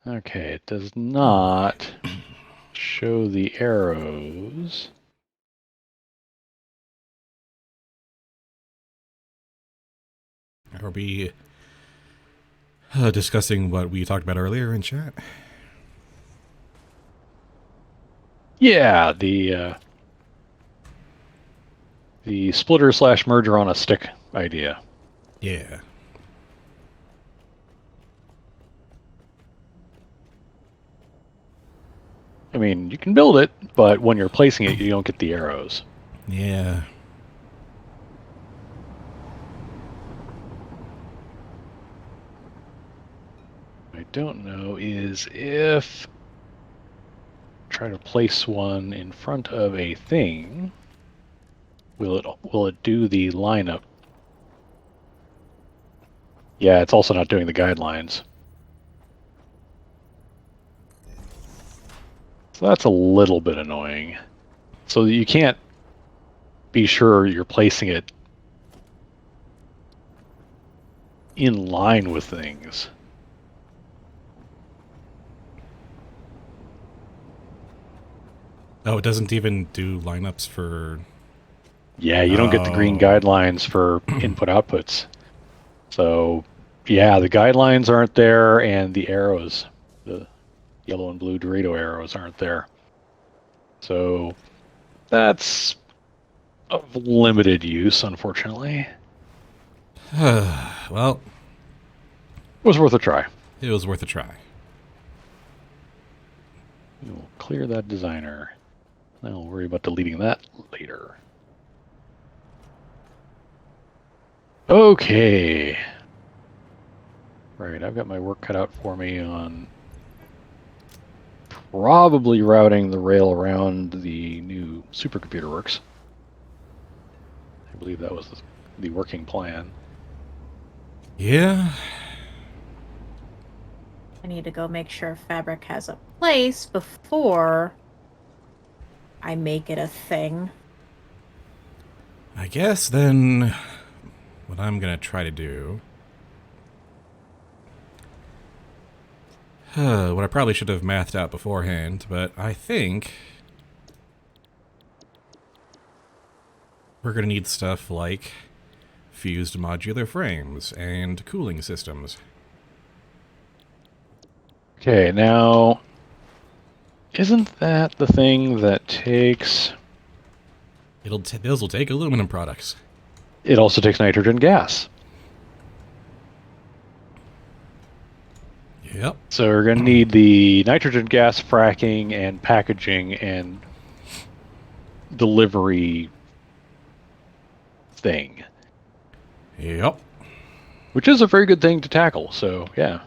Okay, it does not show the arrows. Are we discussing what we talked about earlier in chat? Yeah, the splitter slash merger on a stick idea. Yeah. I mean, you can build it, but when you're placing it, you don't get the arrows. Yeah. What I don't know is if try to place one in front of a thing, will it do the lineup? Yeah, it's also not doing the guidelines. So that's a little bit annoying. So you can't be sure you're placing it in line with things. Oh, it doesn't even do lineups for... Yeah, you don't get the green Oh. guidelines for input outputs. So, yeah, the guidelines aren't there, and the arrows, the yellow and blue Dorito arrows, aren't there. So that's of limited use, unfortunately. Well, It was worth a try. it was worth a try. We will clear that designer. Then we'll worry about deleting that later. Okay. Right, I've got my work cut out for me on probably routing the rail around the new supercomputer works. I believe that was the working plan. Yeah. I need to go make sure fabric has a place before I make it a thing. I guess then what I'm going to try to do... what I probably should have mathed out beforehand, but I think we're going to need stuff like fused modular frames and cooling systems. Okay, now, isn't that the thing that takes... Those will take aluminum products. It also takes nitrogen gas. Yep. So we're going to need the nitrogen gas fracking and packaging and delivery thing, Yep. which is a very good thing to tackle. So, yeah.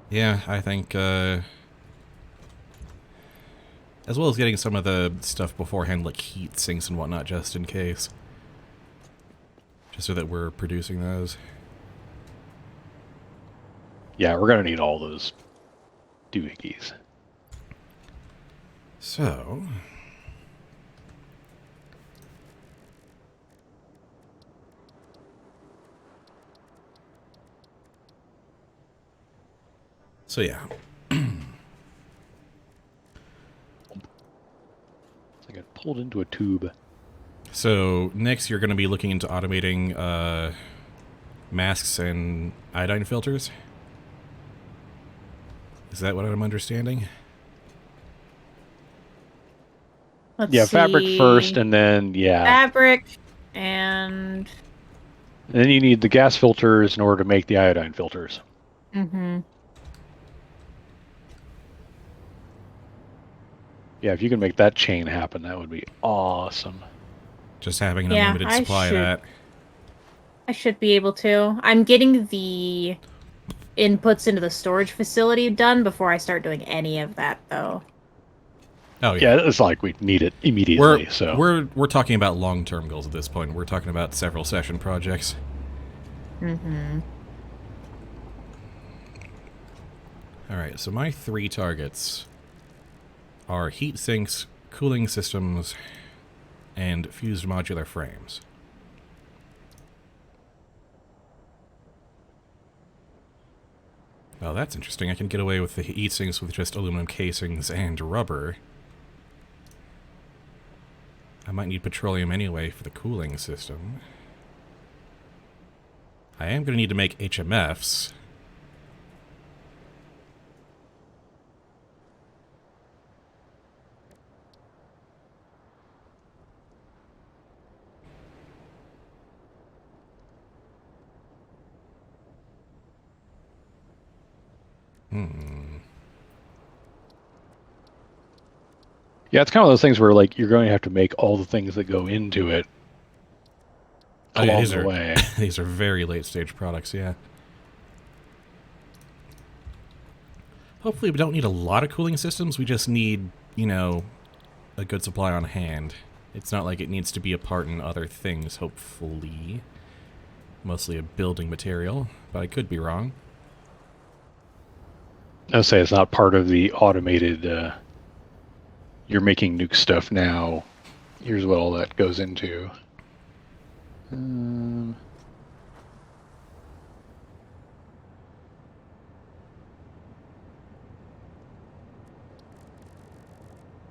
Yeah, I think, as well as getting some of the stuff beforehand, like heat sinks and whatnot, just in case. Just so that we're producing those. Yeah, we're going to need all those doohickeys. So... So yeah. It's like I pulled into a tube. So next you're going to be looking into automating masks and iodine filters. Is that what I'm understanding? Let's Yeah, see. fabric first, and then, yeah. Fabric and... And then you need the gas filters in order to make the iodine filters. Mm-hmm. Yeah, if you can make that chain happen, that would be awesome. Just having an Yeah, unlimited supply of that. I should be able to. I'm getting the inputs into the storage facility done before I start doing any of that, though. Oh yeah. Yeah, it's like we need it immediately. We're talking about long-term goals at this point. We're talking about several session projects. Mm-hmm. All right, so my 3 targets are heat sinks, cooling systems, and fused modular frames. Oh, that's interesting. I can get away with the heat sinks with just aluminum casings and rubber. I might need petroleum anyway for the cooling system. I am going to need to make HMFs. Yeah, it's kind of those things where like you're going to have to make all the things that go into it Oh, yeah, along these the are way. these are very late stage products, yeah. Hopefully we don't need a lot of cooling systems, we just need, you know, a good supply on hand. It's not like it needs to be a part in other things, hopefully. Mostly a building material, but I could be wrong. I'll say it's not part of the automated, you're making nuke stuff now. Here's what all that goes into.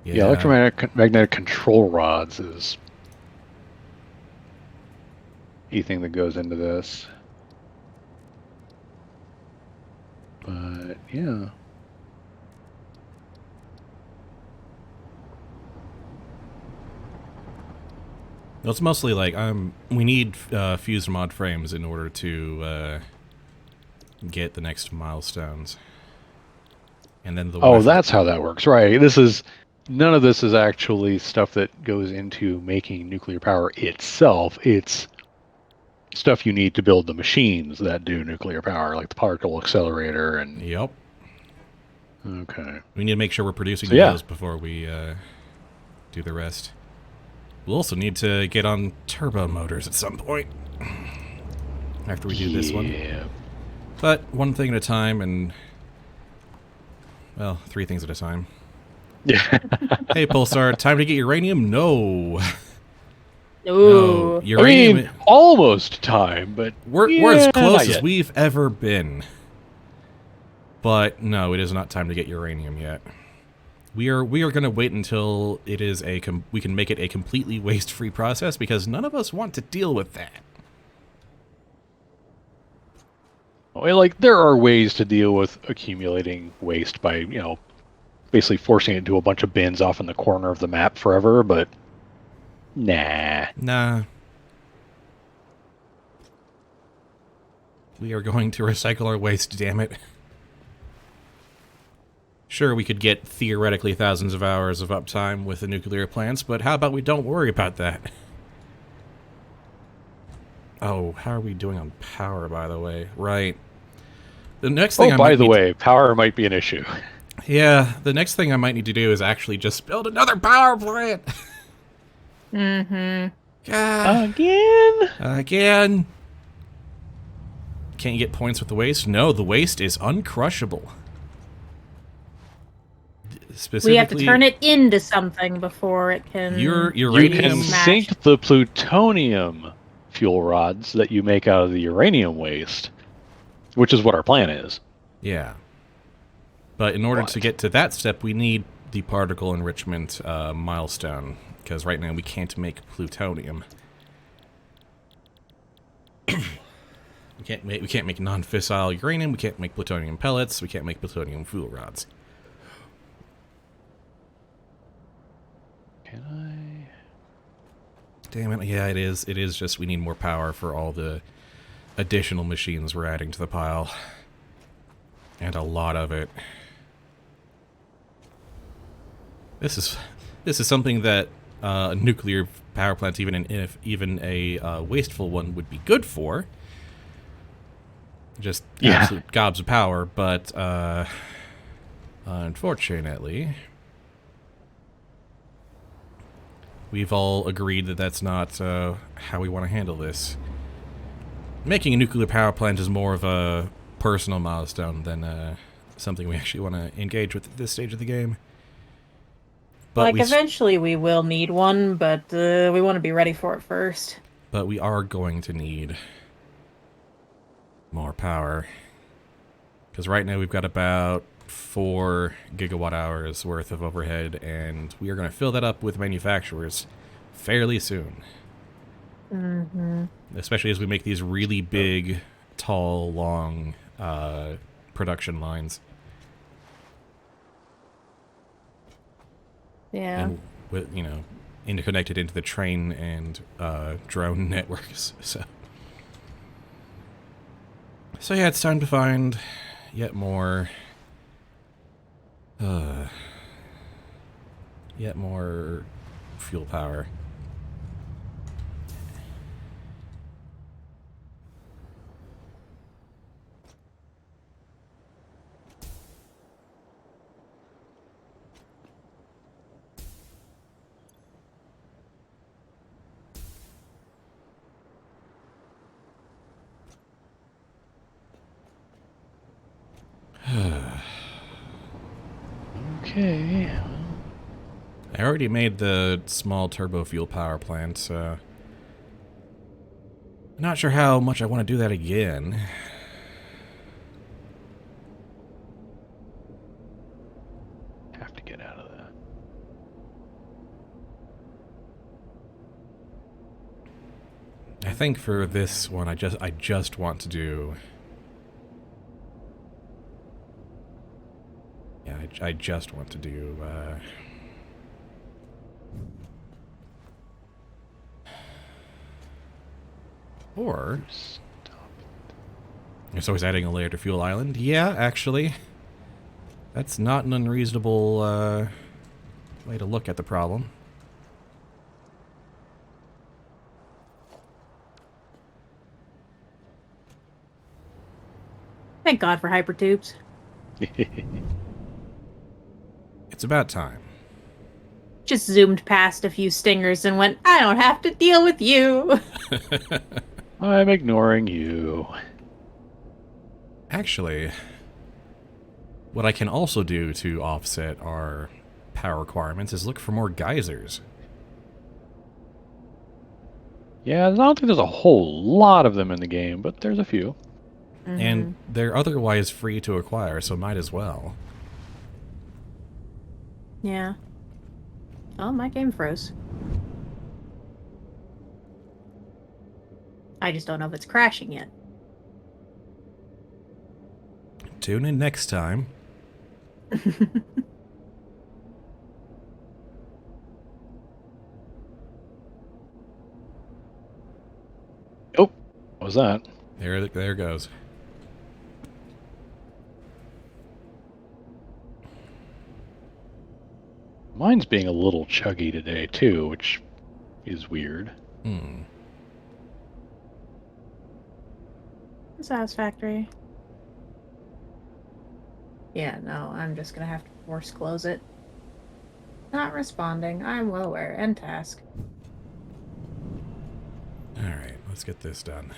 Yeah, electromagnetic control rods is anything that goes into this. But yeah. Well, it's mostly like we need fused mod frames in order to get the next milestones. And then the That's how that works, right? None of this is actually stuff that goes into making nuclear power itself. It's stuff you need to build the machines that do nuclear power, like the particle accelerator and... Yep. Okay. We need to make sure we're producing those before we do the rest. We'll also need to get on turbo motors at some point after we do this one. But one thing at a time, and well, 3 things at a time. Yeah. Hey, Pulsar, time to get uranium? No. Ooh. No, uranium. I mean, almost time, but we're as close as we've ever been. But no, it is not time to get uranium yet. We are going to wait until it is we can make it a completely waste-free process, because none of us want to deal with that. Well, like, there are ways to deal with accumulating waste by, you know, basically forcing it into a bunch of bins off in the corner of the map forever, but nah. Nah. We are going to recycle our waste, damn it. Sure, we could get theoretically thousands of hours of uptime with the nuclear plants, but how about we don't worry about that? Oh, how are we doing on power, by the way? Right. The next thing by the way, power might be an issue. Yeah, the next thing I might need to do is actually just build another power plant. Again. Can't you get points with the waste? No, the waste is uncrushable. We have to turn it into something before it can... You can sink the plutonium fuel rods that you make out of the uranium waste, which is what our plan is. Yeah. But in order to get to that step, we need the particle enrichment milestone, because right now we can't make plutonium. We can't make non-fissile uranium, we can't make plutonium pellets, we can't make plutonium fuel rods. Can I? Damn it, yeah, it is. It is just we need more power for all the additional machines we're adding to the pile. And a lot of it. This is something that a nuclear power plant, even a wasteful one, would be good for. Just absolute gobs of power, but unfortunately, we've all agreed that that's not how we want to handle this. Making a nuclear power plant is more of a personal milestone than something we actually want to engage with at this stage of the game. But like, eventually we will need one, but we want to be ready for it first. But we are going to need more power. Because right now we've got about 4 gigawatt hours worth of overhead, and we are going to fill that up with manufacturers fairly soon. Mm-hmm. Especially as we make these really big, tall, long production lines. Yeah. And with, interconnected into the train and drone networks. So yeah, it's time to find yet more fuel power. Okay. I already made the small turbo fuel power plant, so not sure how much I want to do that again. Have to get out of that. I think for this one, I just want to do. Yeah, I just want to do. Or it's always adding a layer to Fuel Island. Yeah, actually, that's not an unreasonable way to look at the problem. Thank God for hypertubes. It's about time. Just zoomed past a few stingers and went, I don't have to deal with you. I'm ignoring you. Actually, what I can also do to offset our power requirements is look for more geysers. Yeah, I don't think there's a whole lot of them in the game, but there's a few. Mm-hmm. And they're otherwise free to acquire, so might as well. Yeah. Oh, my game froze. I just don't know if it's crashing yet. Tune in next time. Oh, what was that? There goes. Mine's being a little chuggy today, too, which is weird. Satisfactory. Yeah, no, I'm just gonna have to force close it. Not responding. I'm well aware. End task. Alright, let's get this done.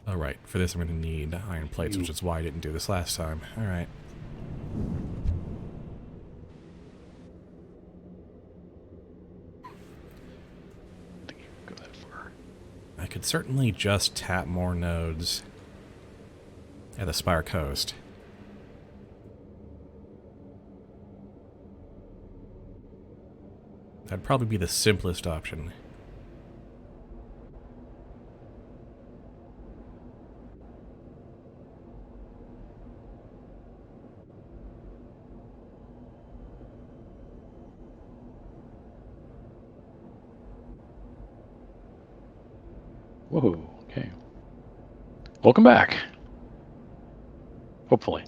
Alright, for this I'm going to need iron plates, which is why I didn't do this last time. Alright. Go that far. I could certainly just tap more nodes at the Spire Coast. That'd probably be the simplest option. Whoa, okay. Welcome back. Hopefully.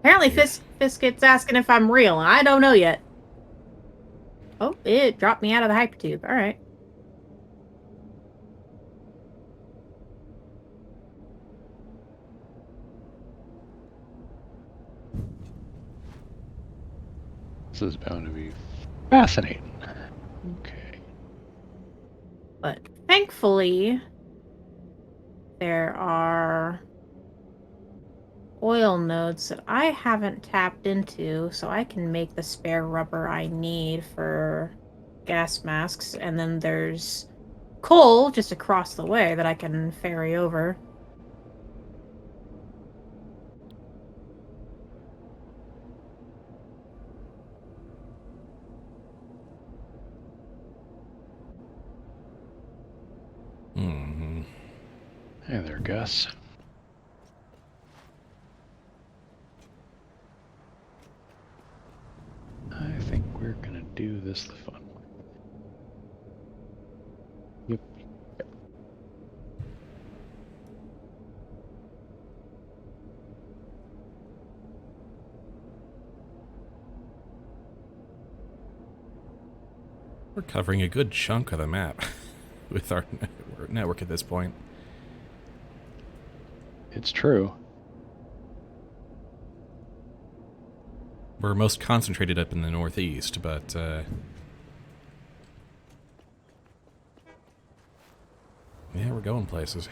Apparently, Fisket's asking if I'm real, and I don't know yet. Oh, it dropped me out of the hypertube. All right. This is bound to be fascinating. Okay. But thankfully, there are oil nodes that I haven't tapped into, so I can make the spare rubber I need for gas masks. And then there's coal just across the way that I can ferry over. Hey there, Gus. I think we're gonna do this the fun way. Yep. We're covering a good chunk of the map with our network at this point. It's true. We're most concentrated up in the northeast, but yeah, we're going places.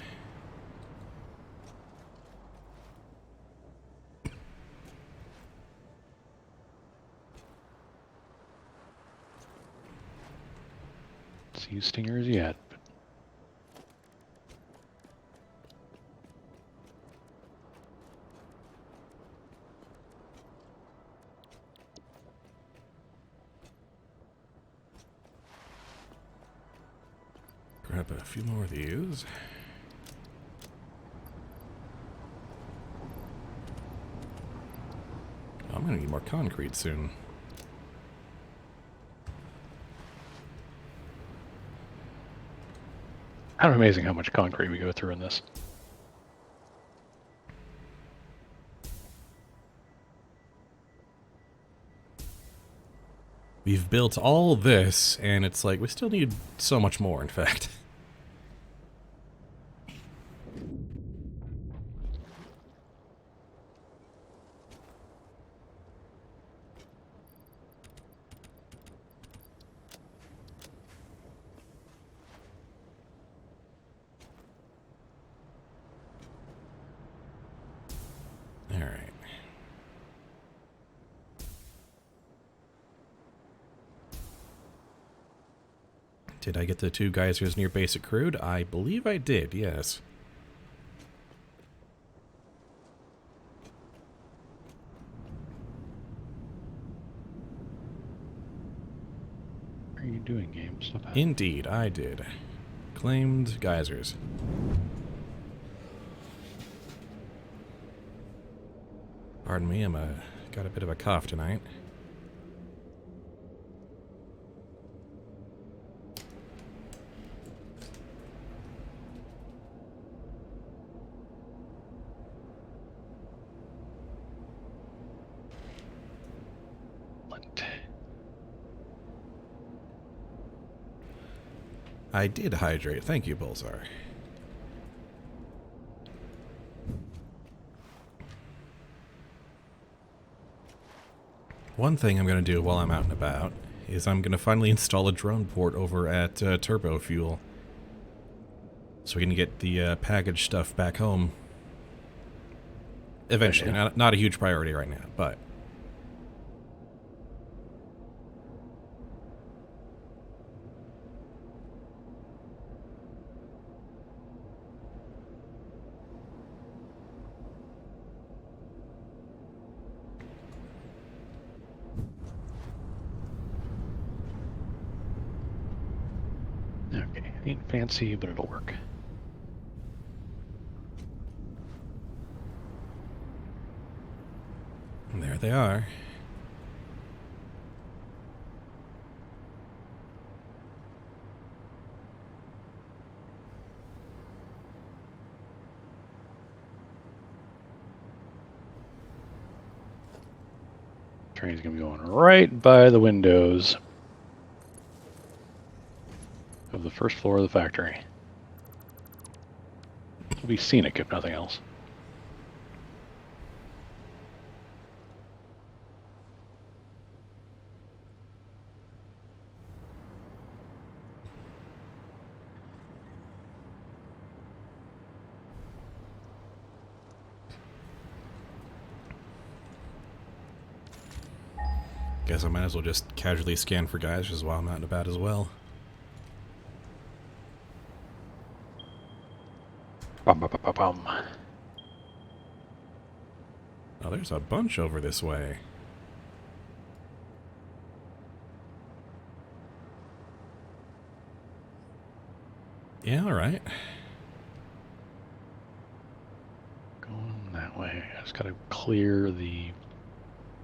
See you stingers yet. Grab a few more of these. I'm gonna need more concrete soon. Kind of amazing how much concrete we go through in this. We've built all this, and it's like, we still need so much more, in fact. Alright. Did I get the 2 geysers near basic crude? I believe I did, yes. What are you doing, game? Stop that. Indeed, I did. Claimed geysers. Pardon me, got a bit of a cough tonight. I did hydrate. Thank you, Bulzar. One thing I'm going to do while I'm out and about is I'm going to finally install a drone port over at Turbo Fuel, so we can get the package stuff back home. Eventually. Not a huge priority right now, but... Okay, ain't fancy, but it'll work. And there they are. Train's gonna be going right by the windows of the first floor of the factory. It'll be scenic if nothing else. Guess I might as well just casually scan for geysers while I'm out and about as well. Bum, bum, bum, bum, bum. Oh, there's a bunch over this way. Yeah, alright. Okay, I just gotta clear the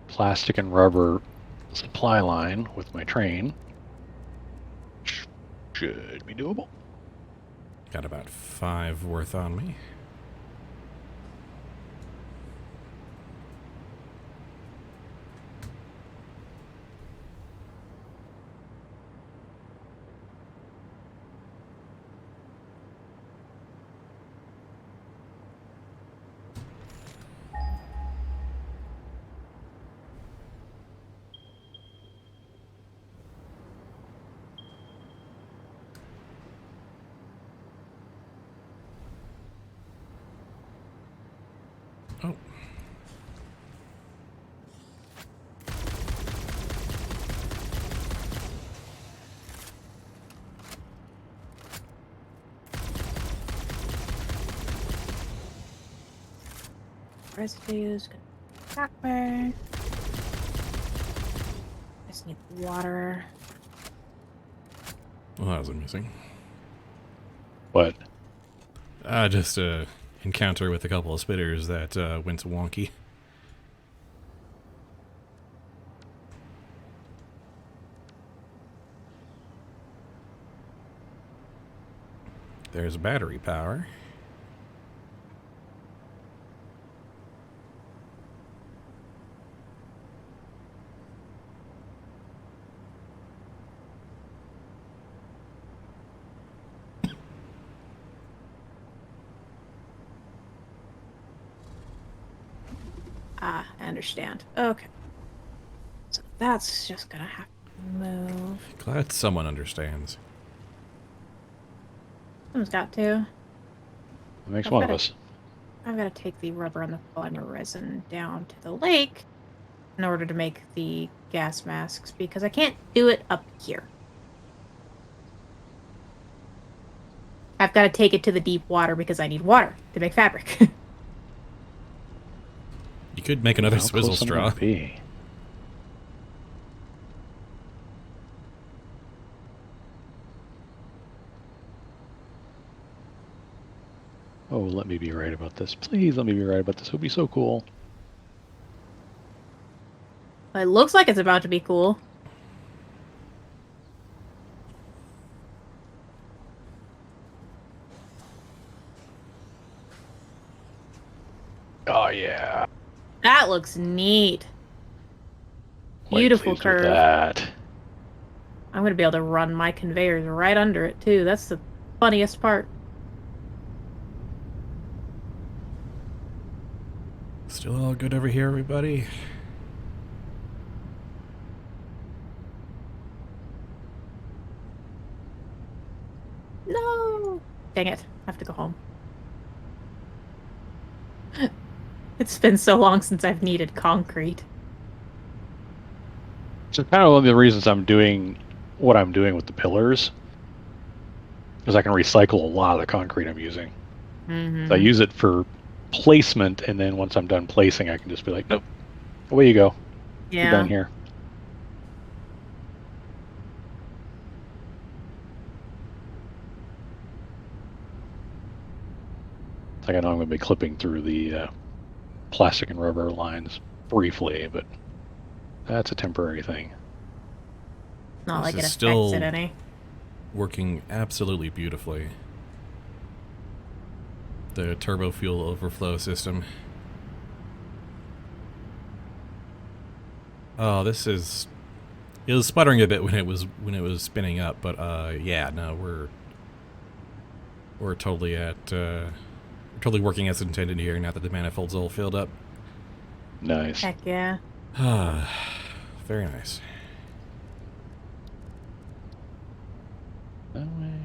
plastic and rubber supply line with my train. Should be doable. Got about 5 worth on me. Oh. Residues. Back there. Just need water. Well, that was amusing. What? Just a encounter with a couple of spitters that went wonky. There's battery power. Ah, I understand. Okay. So that's just gonna have to move. Glad someone understands. Someone's got to. It makes I've one of gotta- us. I've got to take the rubber and the polymer resin down to the lake in order to make the gas masks because I can't do it up here. I've got to take it to the deep water because I need water to make fabric. You could make another How swizzle close am I straw. gonna be? Oh, let me be right about this. Please let me be right about this. It would be so cool. It looks like it's about to be cool. Oh yeah. That looks neat. Quite Beautiful pleased with curve. that. I'm going to be able to run my conveyors right under it, too. That's the funniest part. Still all good over here, everybody? No! Dang it. I have to go home. It's been so long since I've needed concrete. So kind of one of the reasons I'm doing what I'm doing with the pillars is I can recycle a lot of the concrete I'm using. Mm-hmm. So I use it for placement, and then once I'm done placing, I can just be like, nope, away you go. You're done here. It's like I know I'm going to be clipping through the plastic and rubber lines briefly, but that's a temporary thing. Not This like it is affects still it any. working absolutely beautifully. The turbo fuel overflow system. Oh, this is... It was sputtering a bit when it was spinning up, but yeah, no, we're totally at we're totally working as intended here now that the manifold's all filled up. Nice. Heck yeah. Very nice. That way.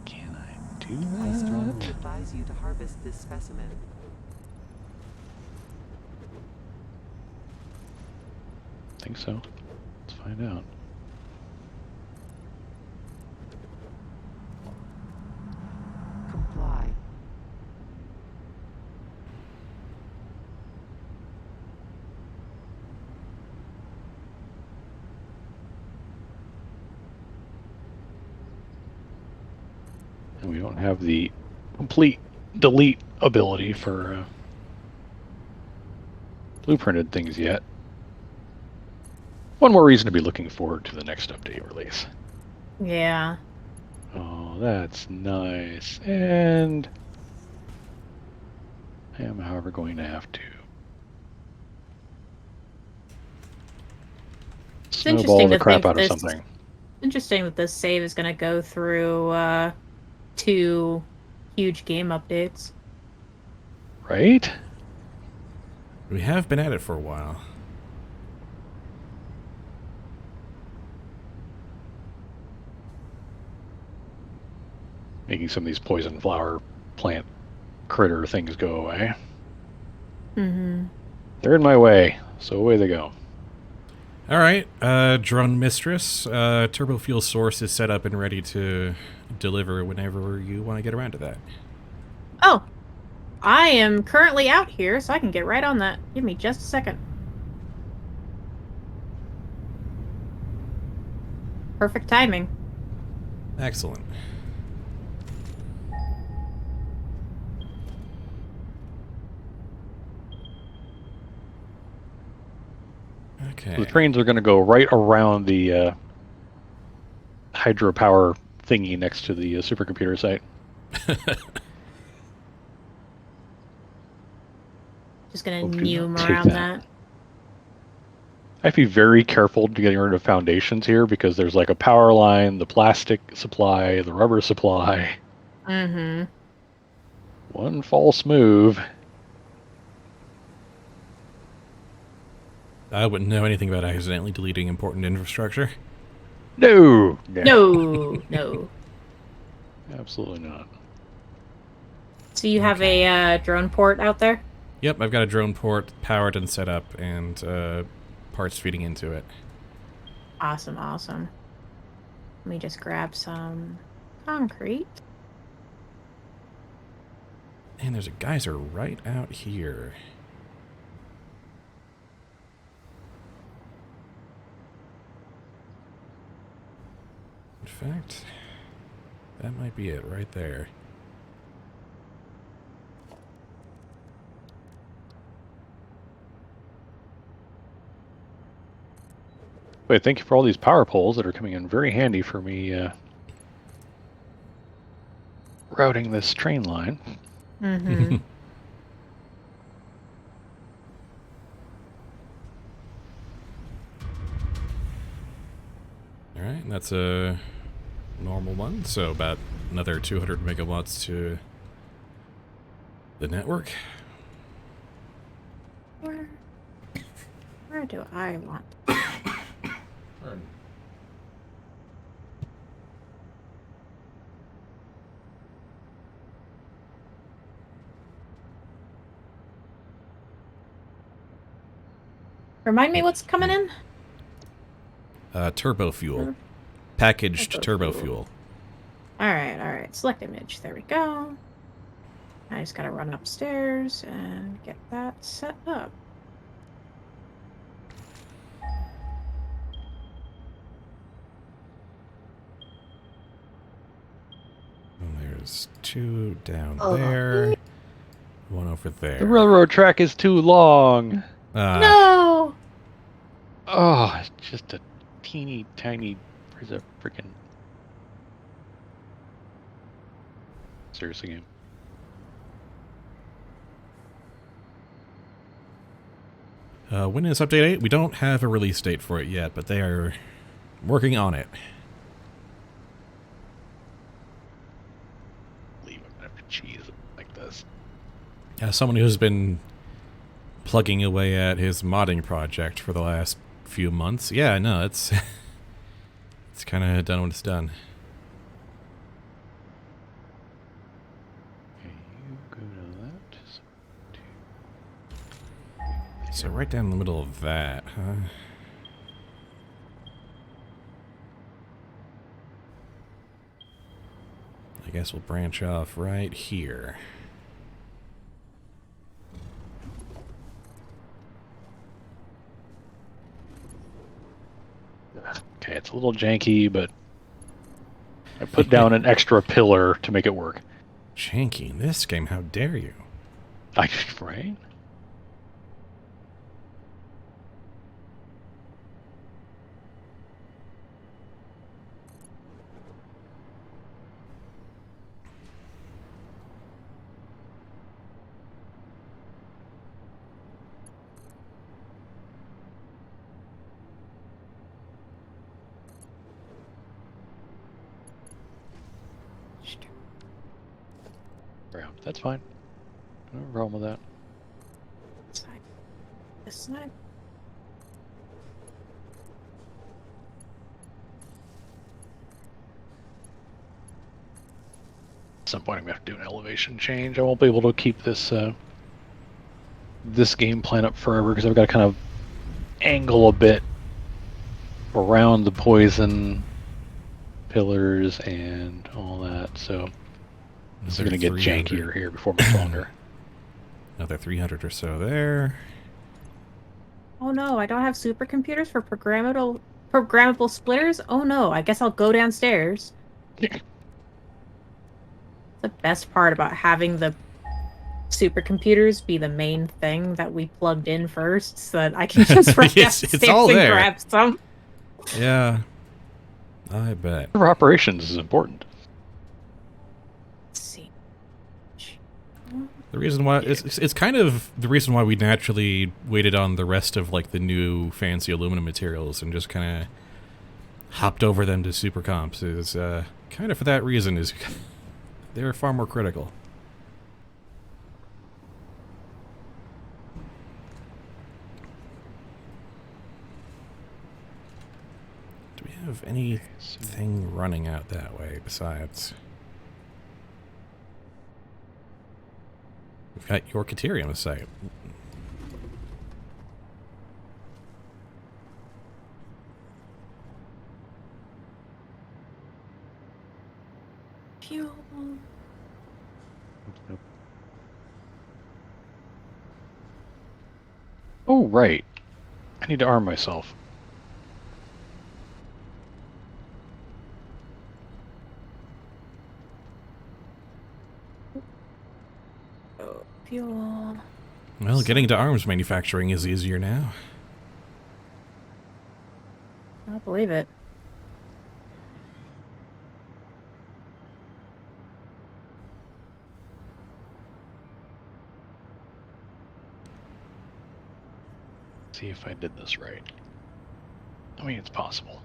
Can I do I strongly that? advise you to harvest this specimen. I think so. Let's find out. Comply. And we don't have the complete delete ability for blueprinted things yet. One more reason to be looking forward to the next update release. Yeah. Oh, that's nice. And I am, however, going to have to snowball interesting the to crap think out of this- something. Interesting that this save is going to go through 2 huge game updates. Right? We have been at it for a while. Making some of these poison flower plant critter things go away. Mm-hmm. They're in my way, so away they go. All right, drone mistress. Turbo fuel source is set up and ready to deliver whenever you want to get around to that. Oh, I am currently out here, so I can get right on that. Give me just a second. Perfect timing. Excellent. Okay. The trains are going to go right around the hydropower thingy next to the supercomputer site. Just gonna Hope you neum take around that. that. I have to be very careful to getting rid of foundations here because there's like a power line, the plastic supply, the rubber supply. Mm-hmm. One false move. I wouldn't know anything about accidentally deleting important infrastructure. No. No, no. Absolutely not. So you have a drone port out there? Yep, I've got a drone port powered and set up, and parts feeding into it. Awesome, awesome. Let me just grab some concrete. And there's a geyser right out here. In fact, that might be it right there. Wait, thank you for all these power poles that are coming in very handy for me routing this train line. Mm-hmm. Alright, and that's a normal one, so about another 200 megawatts to the network. Where do I want? Remind me what's coming in? Turbo fuel. Packaged Turbo turbo fuel. fuel. Alright. Select image. There we go. I just gotta run upstairs and get that set up. And there's 2 down there. 1 over there. The railroad track is too long. No! Oh, it's just a teeny tiny. Where's a freaking. Seriously, game. When is update 8? We don't have a release date for it yet, but they are working on it. Leave it after cheese like this. As someone who's been plugging away at his modding project for the last few months, yeah, no, it's it's kind of done when it's done. Okay, you go to that. So right down in the middle of that, huh? I guess we'll branch off right here. Okay, it's a little janky, but I put down an extra pillar to make it work. Janky in this game, how dare you? Right? Ground. That's fine. No problem with that. Side. This side. At some point, I'm gonna have to do an elevation change. I won't be able to keep this this game plan up forever because I've got to kind of angle a bit around the poison pillars and all that. So this is gonna get 300. jankier here before much longer. Another 300 or so there. Oh no, I don't have supercomputers for programmable splitters? Oh no, I guess I'll go downstairs. The best part about having the supercomputers be the main thing that we plugged in first, so that I can just run downstairs It's all and there. grab some. Yeah. I bet. Server operations is important. Let's see. The reason why it's kind of the reason why we naturally waited on the rest of like the new fancy aluminum materials and just kind of hopped over them to super comps is kind of for that reason is they're far more critical. Do we have anything running out that way besides? We've got Yorkateri on the site. Fuel. Nope. Oh, right. I need to arm myself. Oh, fuel. Well, getting into arms manufacturing is easier now. I believe it. See if I did this right. I mean, it's possible.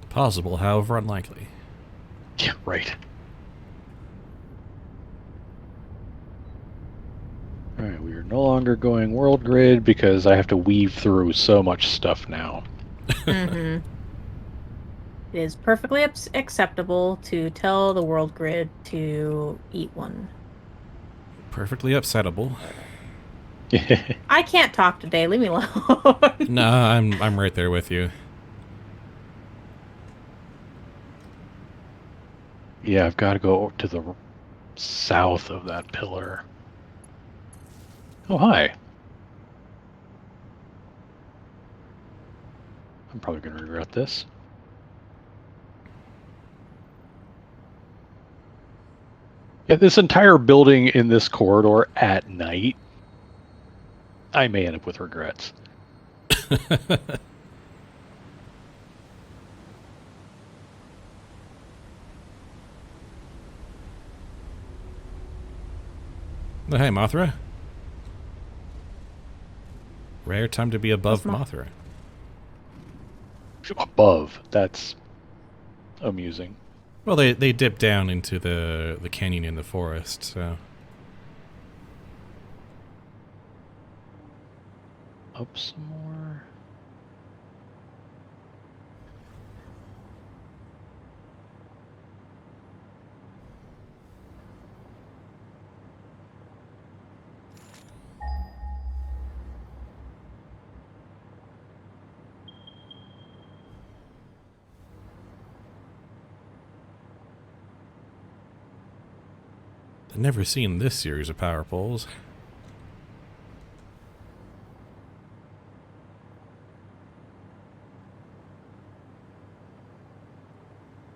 Possible, however unlikely. Yeah, right. Alright, we are no longer going world grid because I have to weave through so much stuff now. Mm-hmm. It is perfectly acceptable to tell the world grid to eat one. Perfectly upsettable. I can't talk today. Leave me alone. No, I'm right there with you. Yeah, I've got to go to the south of that pillar. Oh, hi. I'm probably going to regret this. Yeah, this entire building in this corridor at night, I may end up with regrets. Oh, hey, Mothra. Rare time to be above Mothra. Above. That's amusing. Well, they dip down into the canyon in the forest, so... Up some more. I've never seen this series of power poles.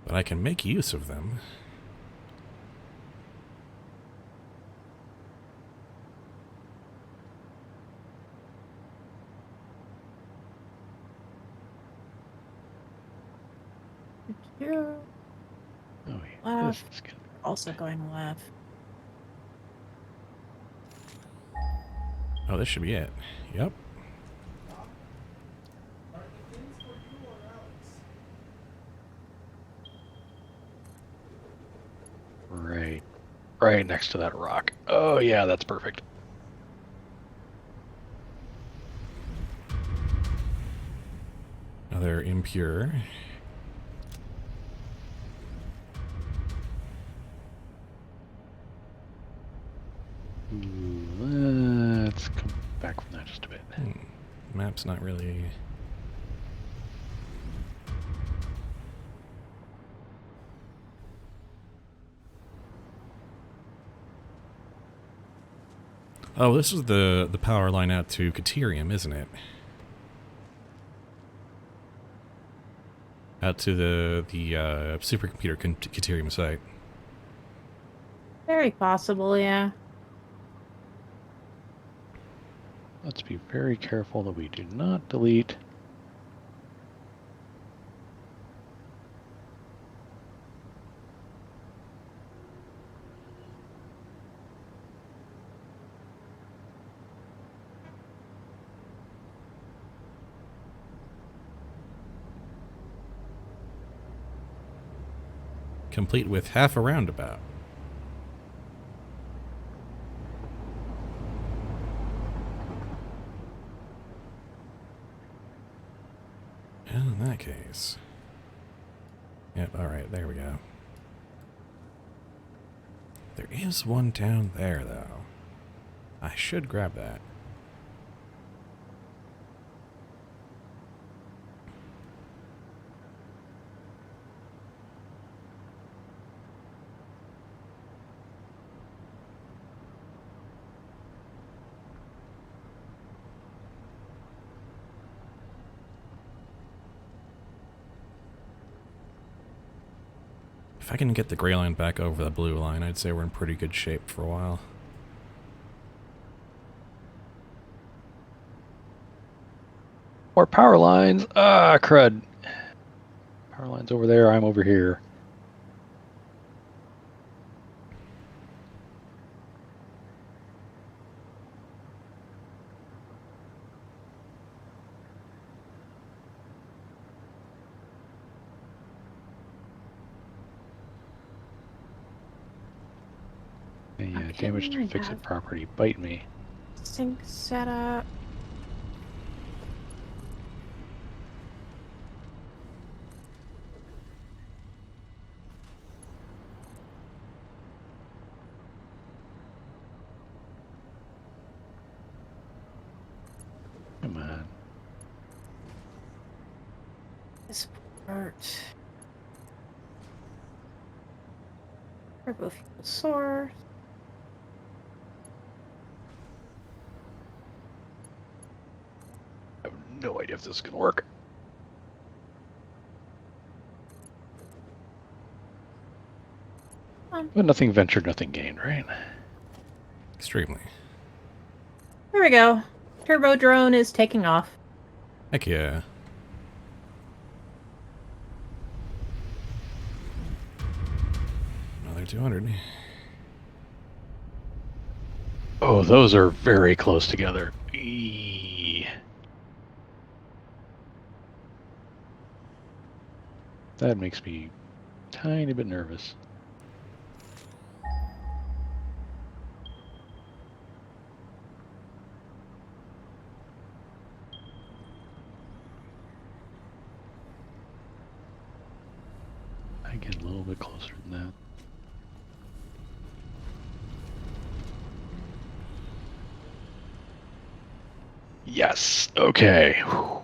But I can make use of them. You're Oh, yeah. This left. is good. Also going left. Oh, this should be it. Yep. Right. Right next to that rock. Oh, yeah, that's perfect. Another impure. Ooh, let's come back from that just a bit. Map's not really... Oh, this is the power line out to Caterium, isn't it? Out to the supercomputer Caterium site. Very possible, yeah. Let's be very careful that we do not delete. Complete with half a roundabout. In that case... Yep, alright, there we go. There is one down there, though. I should grab that. If I can get the gray line back over the blue line, I'd say we're in pretty good shape for a while. More power lines. Ah, crud. Power lines over there. I'm over here. Yeah, Okay, damage to I fix it have- property. Bite me. Sync setup. Come on. Support. Turbo fuel source. I have no idea if this is going to work. But nothing ventured, nothing gained, right? Extremely. There we go. Turbo drone is taking off. Heck yeah. Another 200. Oh, those are very close together. Eee. That makes me a tiny bit nervous. I get a little bit closer than that. Yes. Okay. Whew.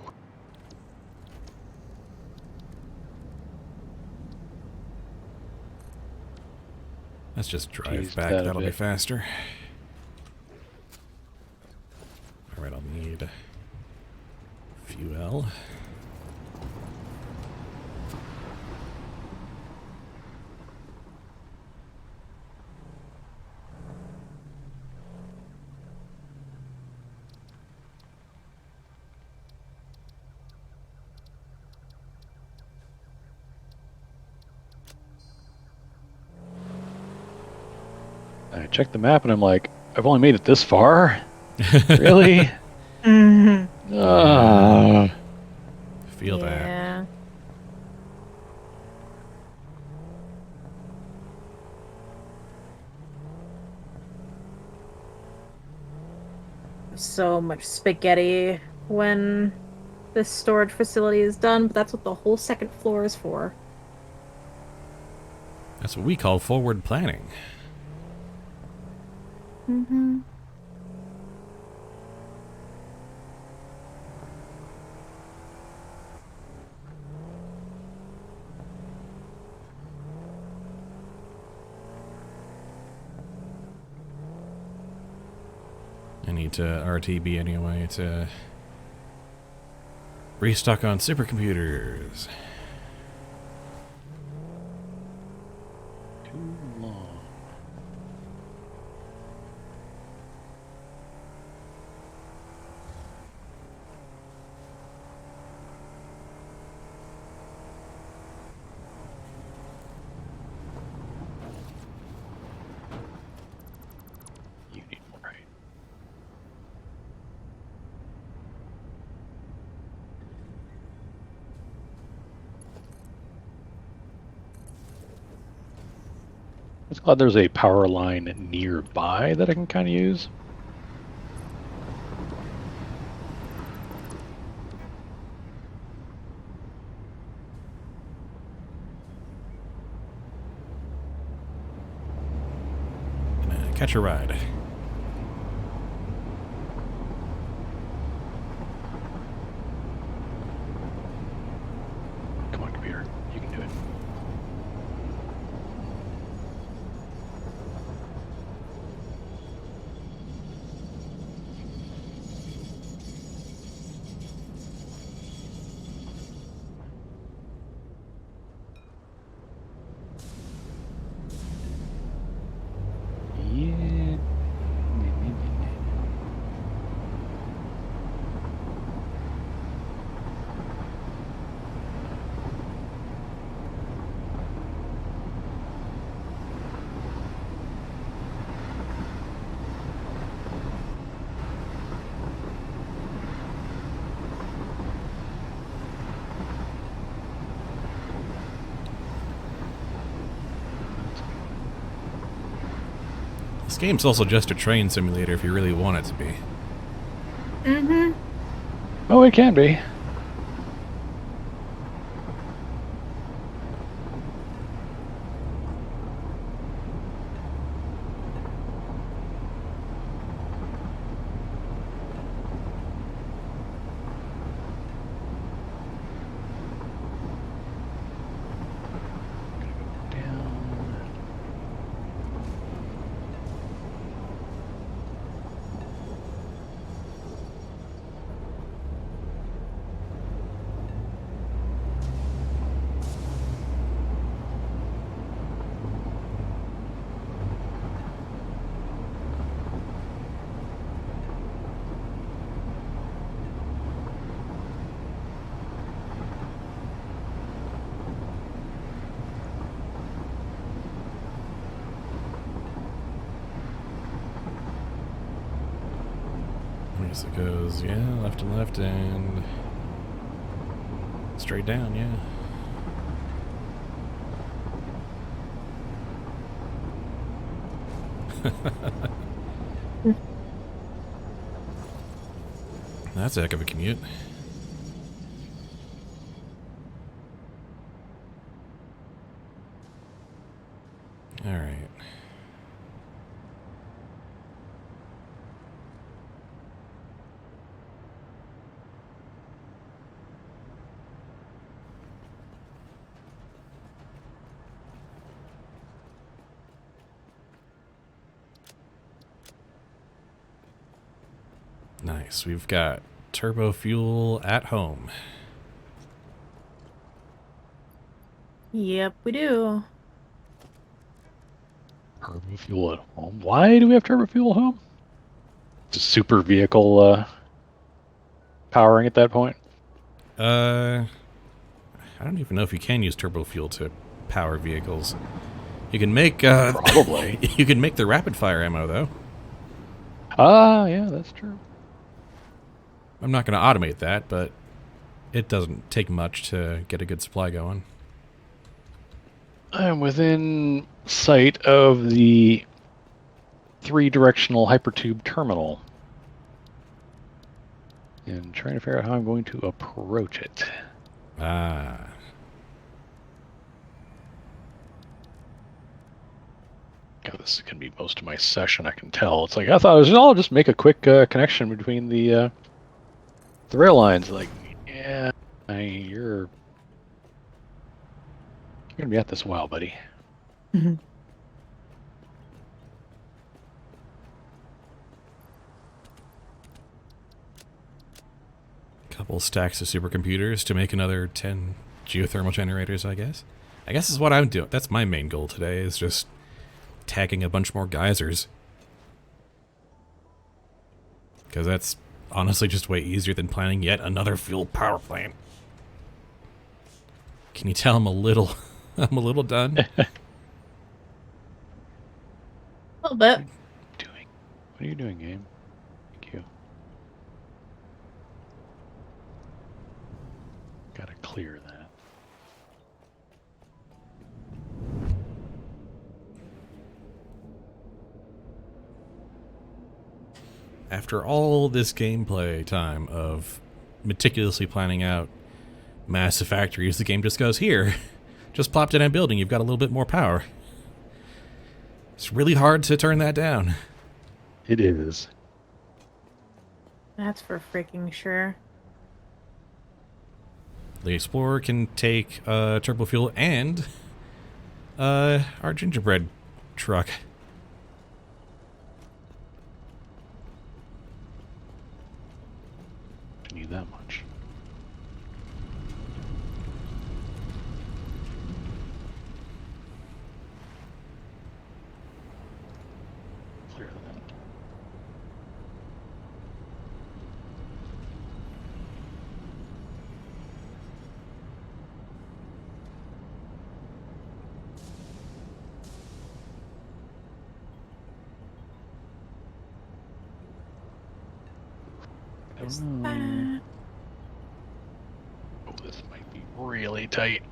Let's just drive Tease back, that a that'll be bit. faster. Alright, I'll need fuel. I checked the map and I'm like, I've only made it this far? Really? Mhm. Ah. Feel that. Yeah. So much spaghetti when this storage facility is done, but that's what the whole second floor is for. That's what we call forward planning. Mm-hmm. I need to RTB anyway to restock on supercomputers. Too long. You need more, right? I'm glad there's a power line nearby that I can kind of use. Gonna catch a ride. Come on, computer. You can do it. Yeah. This game's also just a train simulator if you really want it to be. Mm-hmm. Oh, it can be. Down. I guess it goes, yeah, left and left and straight down, yeah. That's a heck of a commute. All right. Nice. We've got turbo fuel at home. Yep, we do. Turbo fuel at home. Why do we have turbo fuel at home? It's a super vehicle powering at that point. I don't even know if you can use turbo fuel to power vehicles. You can make Probably. you can make the rapid fire ammo though. Ah, yeah, that's true. I'm not going to automate that, but it doesn't take much to get a good supply going. I'm within sight of the 3-directional hypertube terminal. And trying to figure out how I'm going to approach it. Ah. God, this is going to be most of my session, I can tell. It's like, I thought it was, I'll just make a quick connection between the rail lines. Like, yeah, you're going to be at this a while, buddy. Mhm. Couple stacks of supercomputers to make another 10 geothermal generators, I guess. I guess is what I'm doing. That's my main goal today, is just tagging a bunch more geysers. Because that's honestly just way easier than planning yet another fuel power plant. Can you tell I'm a little I'm a little done? A little bit. Doing? What are you doing, game? Thank you. Gotta clear that. After all this gameplay time of meticulously planning out massive factories, the game just goes, here, just plopped in a building, you've got a little bit more power. It's really hard to turn that down. It is. That's for freaking sure. The Explorer can take turbo fuel and our gingerbread truck. Don't need that much. Clear that. There's Oh, that. this might be really tight.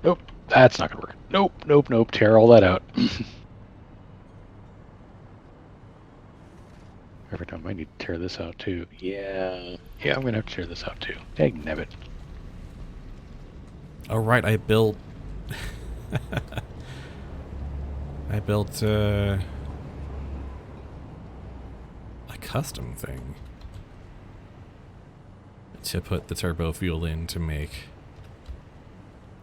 Nope, that's not gonna work. Nope, nope, nope. Tear all that out. Every time I need to tear this out too. Yeah, I'm gonna have to tear this out too. Dang nabbit. Oh right, I built I built a custom thing to put the turbo fuel in to make,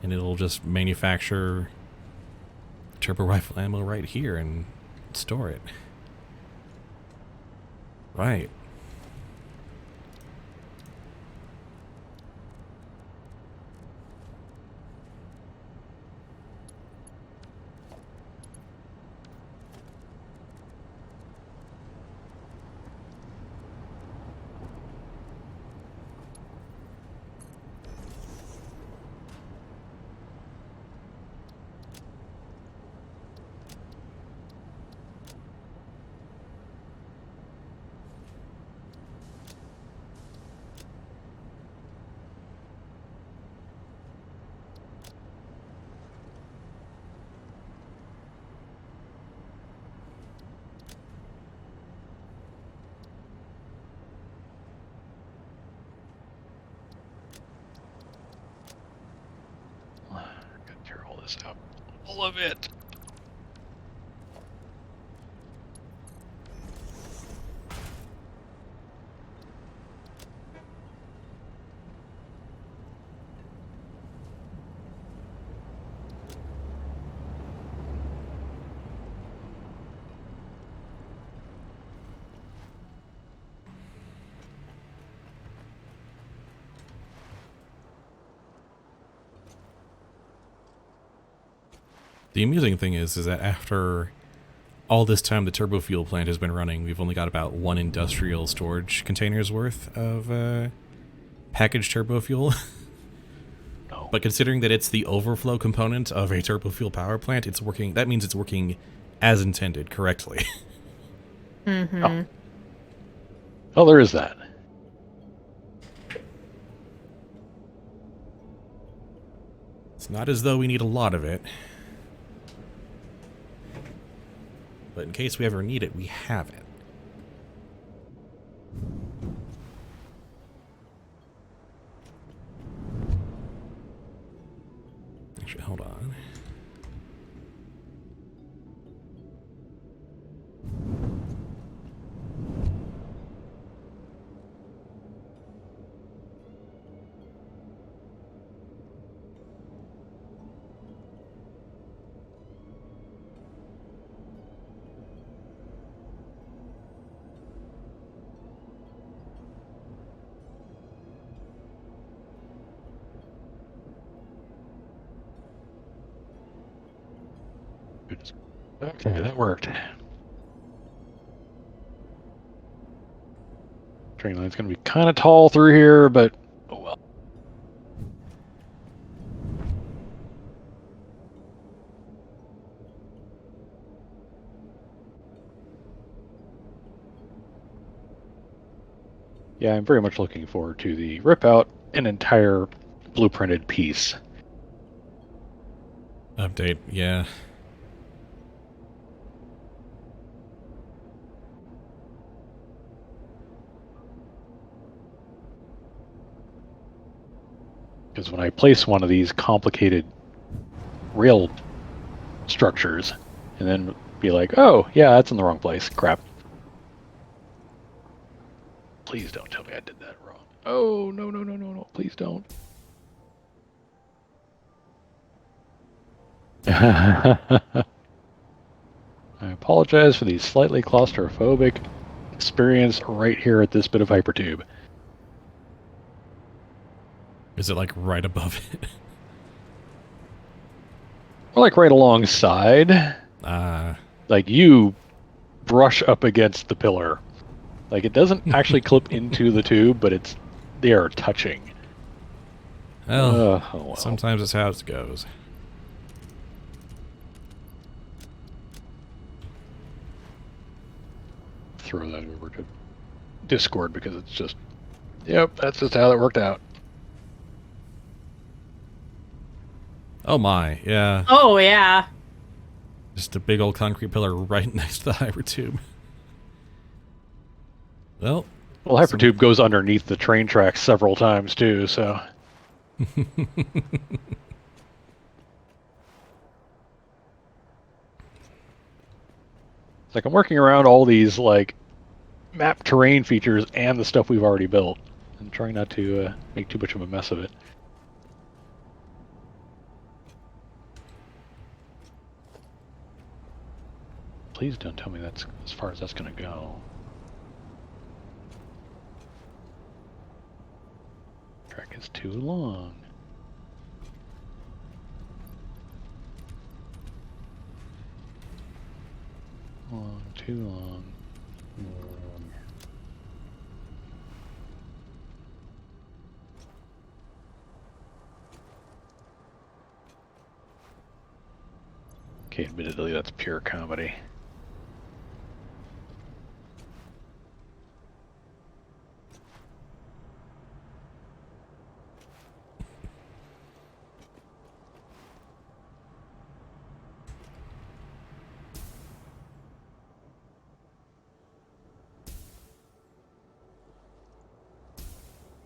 and it'll just manufacture turbo rifle ammo right here and store it. Right. Gotta tear all this out. All of it. The amusing thing is that after all this time the turbo fuel plant has been running, we've only got about 1 industrial storage containers worth of packaged turbo fuel. No. But considering that it's the overflow component of a turbo fuel power plant, it's working. That means it's working as intended, correctly. Mm-hmm. Oh. Oh, there is that. It's not as though we need a lot of it. But in case we ever need it, we have it. Actually, hold on. Okay, that worked. Train line's going to be kind of tall through here, but oh well. Yeah, I'm very much looking forward to the rip out an entire blueprinted piece. Update, yeah. Because when I place one of these complicated rail structures and then be like, oh, yeah, that's in the wrong place. Crap. Please don't tell me I did that wrong. Oh, no, no, no, no, no. Please don't. I apologize for the slightly claustrophobic experience right here at this bit of hypertube. Is it like right above it? Or like right alongside. Like you brush up against the pillar. Like it doesn't actually clip into the tube, but they are touching. Well, oh well. sometimes it's how it goes. Throw that over to Discord because it's just, yep, that's just how that worked out. Oh my, yeah. Oh, yeah. Just a big old concrete pillar right next to the hypertube. Well, hypertube goes underneath the train tracks several times too, so. It's like I'm working around all these like map terrain features and the stuff we've already built, and trying not to make too much of a mess of it. Please don't tell me that's as far as that's going to go. Track is too long. Long, too long. Okay, admittedly, that's pure comedy.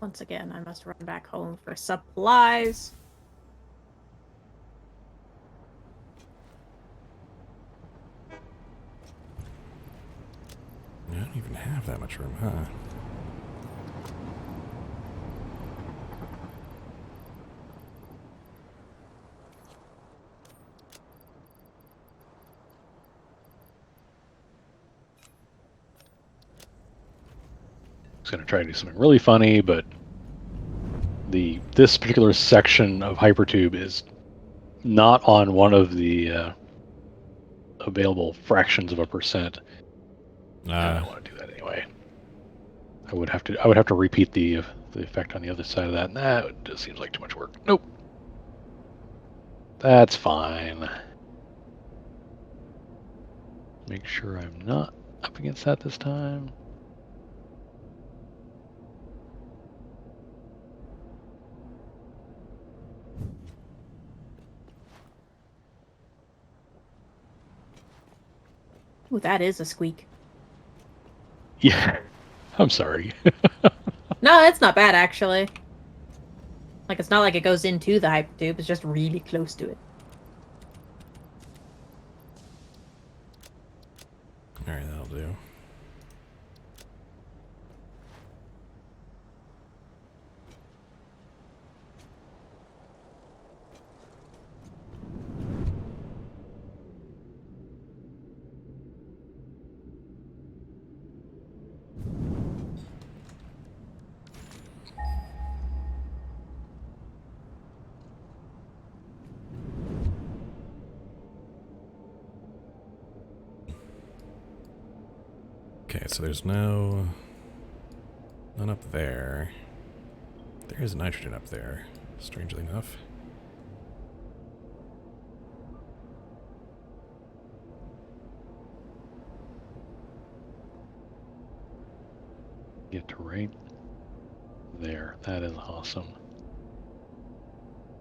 Once again, I must run back home for supplies. I don't even have that much room, huh? I was going to try to do something really funny, but this particular section of hypertube is not on one of the available fractions of a percent. I don't Uh, want to do that anyway. I would have to repeat the effect on the other side of that, and that just seems like too much work. Nope. That's fine. Make sure I'm not up against that this time. Ooh, that is a squeak. Yeah. I'm sorry. No, that's not bad, actually. Like, it's not like it goes into the hypertube, it's just really close to it. Alright, that'll do. Okay, so there's none up there. There is nitrogen up there, strangely enough. Get to right there. That is awesome.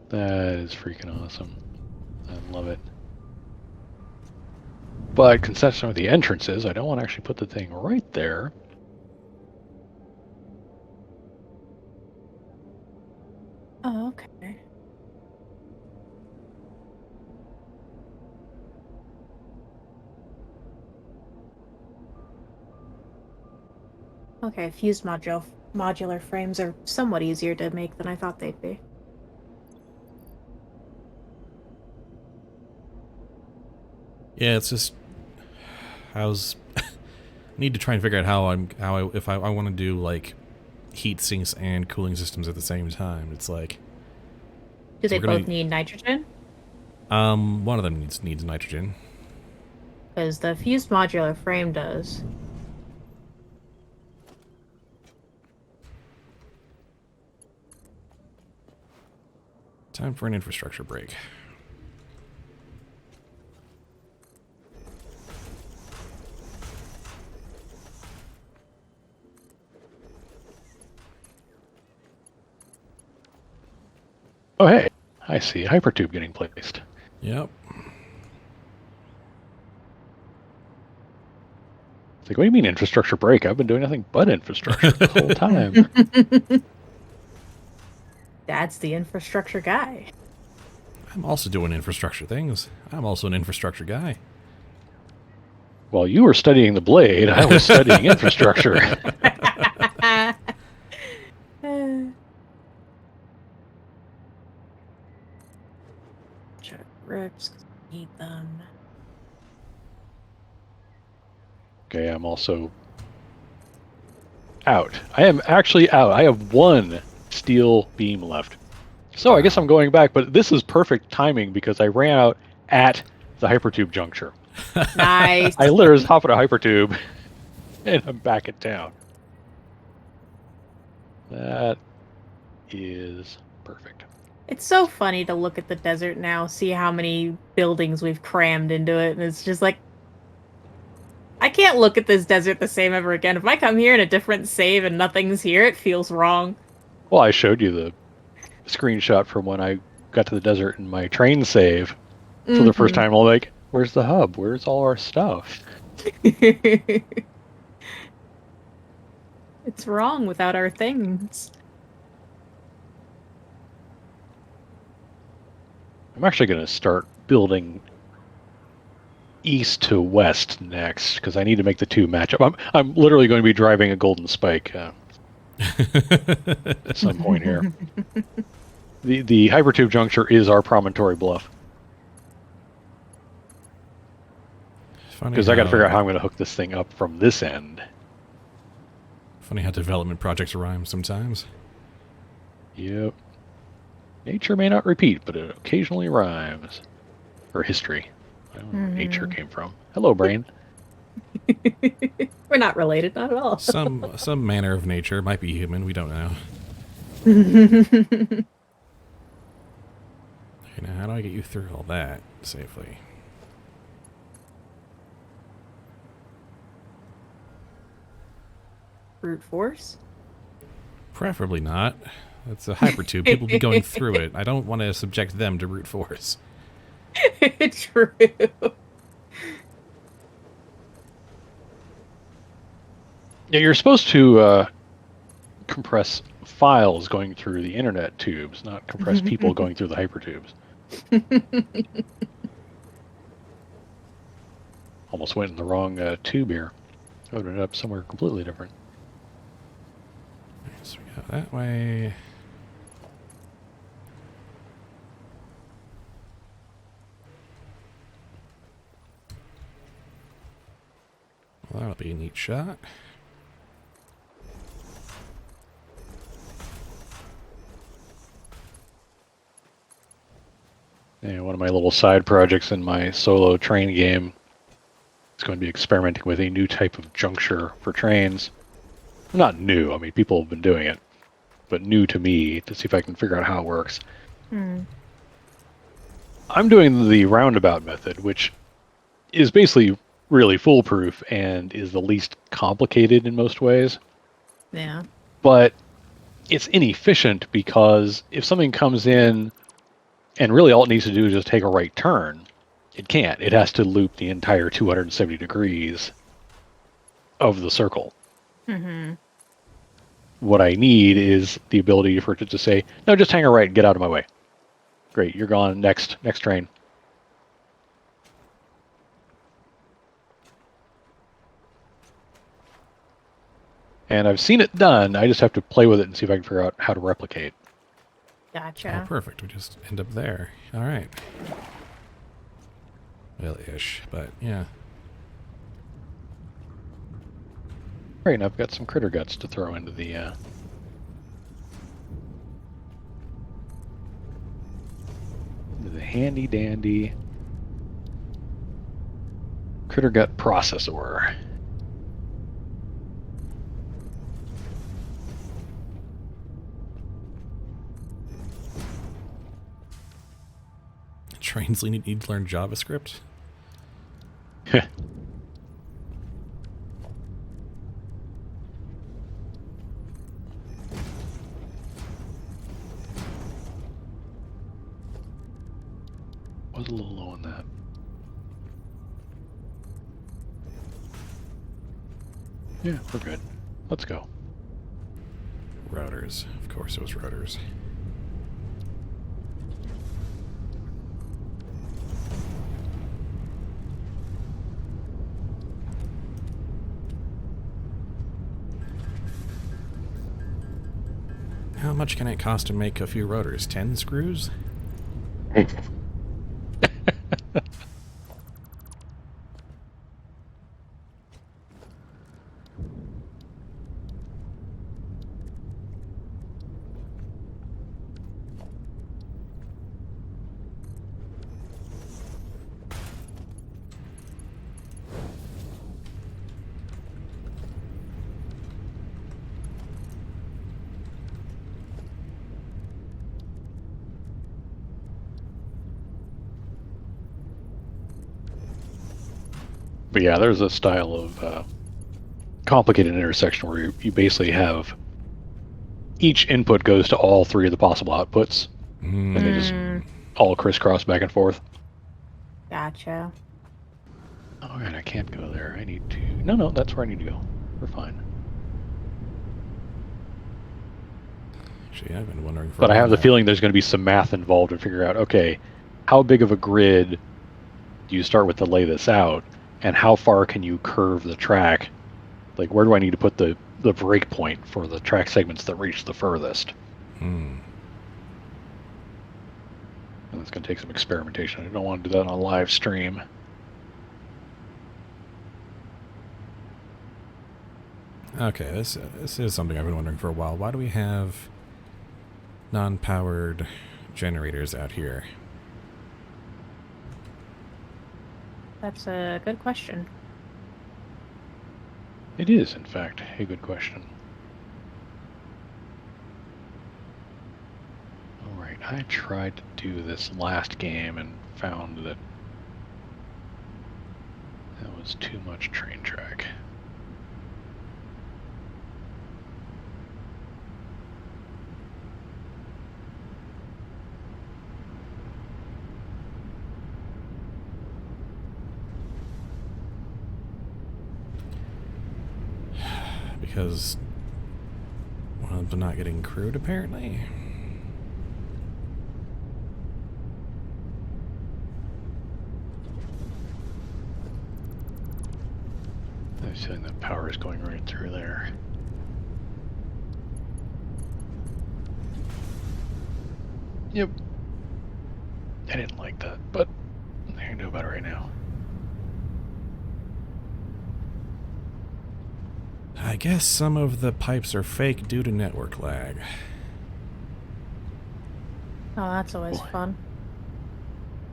That is freaking awesome. I love it. But consistent with the entrances, I don't want to actually put the thing right there. Oh, okay. Okay, fused modular frames are somewhat easier to make than I thought they'd be. Yeah, it's just need to try and figure out if I want to do like heat sinks and cooling systems at the same time. It's like Do So they we're gonna- both need nitrogen? one of them needs nitrogen. Because the fused modular frame does. Time for an infrastructure break. Oh, hey. I see a hypertube getting placed. Yep. It's like, what do you mean infrastructure break? I've been doing nothing but infrastructure the whole time. That's the infrastructure guy. I'm also doing infrastructure things. I'm also an infrastructure guy. While you were studying the blade, I was studying infrastructure. Check rips, 'cause I need them. Okay, I'm also out. I am actually out. I have one steel beam left. So I guess I'm going back, but this is perfect timing because I ran out at the hypertube juncture. Nice. I literally just hop at a hypertube and I'm back in town. That is perfect. It's so funny to look at the desert now, see how many buildings we've crammed into it, and it's just like, I can't look at this desert the same ever again. If I come here in a different save and nothing's here, it feels wrong. Well, I showed you the screenshot from when I got to the desert in my train save. For the first time, I'm like, where's the hub? Where's all our stuff? It's wrong without our things. I'm actually going to start building east to west next because I need to make the two match up. I'm literally going to be driving a golden spike at some point here. The hypertube juncture is our promontory bluff because I got to figure out how I'm going to hook this thing up from this end. Funny how development projects rhyme sometimes. Yep. Nature may not repeat, but it occasionally rhymes. Or history. I don't know where nature came from. Hello, brain. We're not related, not at all. Some manner of nature. Might be human. We don't know. Okay, now how do I get you through all that safely? Brute force? Preferably not. That's a hypertube. People be going through it. I don't want to subject them to brute force. True. Yeah, you're supposed to compress files going through the internet tubes, not compress people going through the hypertubes. Almost went in the wrong tube here. I would have ended up somewhere completely different. So we go that way. Well, that'll be a neat shot. And one of my little side projects in my solo train game is going to be experimenting with a new type of juncture for trains. Not new, I mean, people have been doing it, but new to me to see if I can figure out how it works. I'm doing the roundabout method, which is basically really foolproof and is the least complicated in most ways. Yeah. But it's inefficient because if something comes in and really all it needs to do is just take a right turn, it can't. It has to loop the entire 270 degrees of the circle. What I need is the ability for it to just say, no, just hang a right and get out of my way. Great, you're gone. Next train. And I've seen it done. I just have to play with it and see if I can figure out how to replicate. Gotcha. Oh, perfect. We just end up there. All right. Well-ish, but yeah. Great, and I've got some critter guts to throw into the handy dandy critter gut processor. Trains need to learn JavaScript. Was a little low on that. Yeah, we're good. Let's go. Routers. Of course it was routers. How much can it cost to make a few rotors? 10 screws? But yeah, there's a style of complicated intersection where you basically have each input goes to all three of the possible outputs, and they just all crisscross back and forth. Gotcha. Oh, man, I can't go there. I need to... No, that's where I need to go. We're fine. Actually, I've been wondering for But a I have the while. feeling there's going to be some math involved to figure out, okay, how big of a grid do you start with to lay this out, and how far can you curve the track? Like, where do I need to put the break point for the track segments that reach the furthest? And it's going to take some experimentation. I don't want to do that on a live stream. Okay, this is something I've been wondering for a while. Why do we have non-powered generators out here? That's a good question. It is, in fact, a good question. Alright, I tried to do this last game and found that that was too much train track. Because one of them not getting crewed, apparently. I have a feeling that power is going right through there. Yep. I didn't like that, but I can do about it right now. I guess some of the pipes are fake due to network lag. Oh, that's always Boy. fun.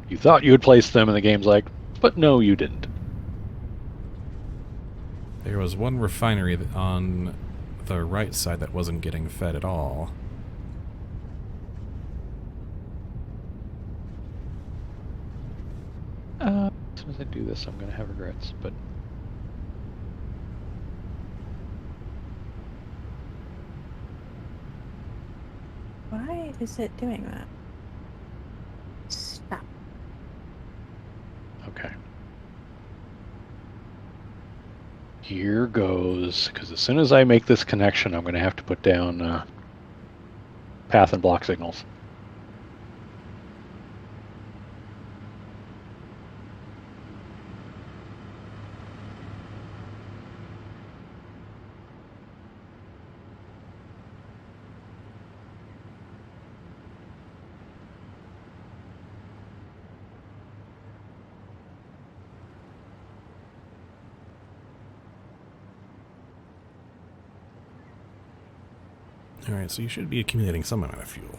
You thought you had placed them, and the game's like, but no, you didn't. There was one refinery on the right side that wasn't getting fed at all. As soon as I do this, I'm going to have regrets, but... Why is it doing that? Stop. Okay. Here goes, because as soon as I make this connection, I'm going to have to put down path and block signals. Alright, so you should be accumulating some amount of fuel.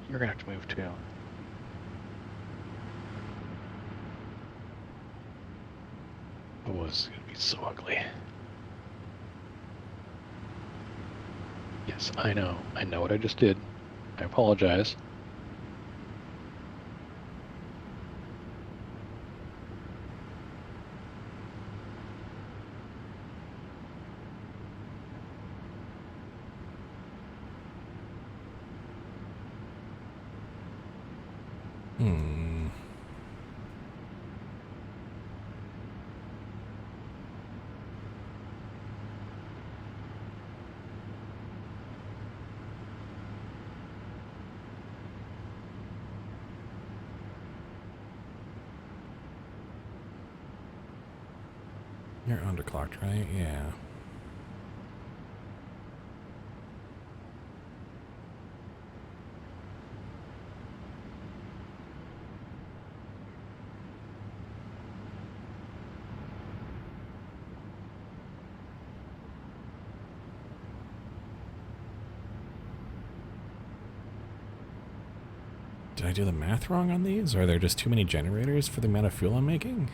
You're going to have to move too. Oh, this is going to be so ugly. Yes, I know. I know what I just did. I apologize. Hmm. You're underclocked, right? Yeah. Did I do the math wrong on these? Or are there just too many generators for the amount of fuel I'm making?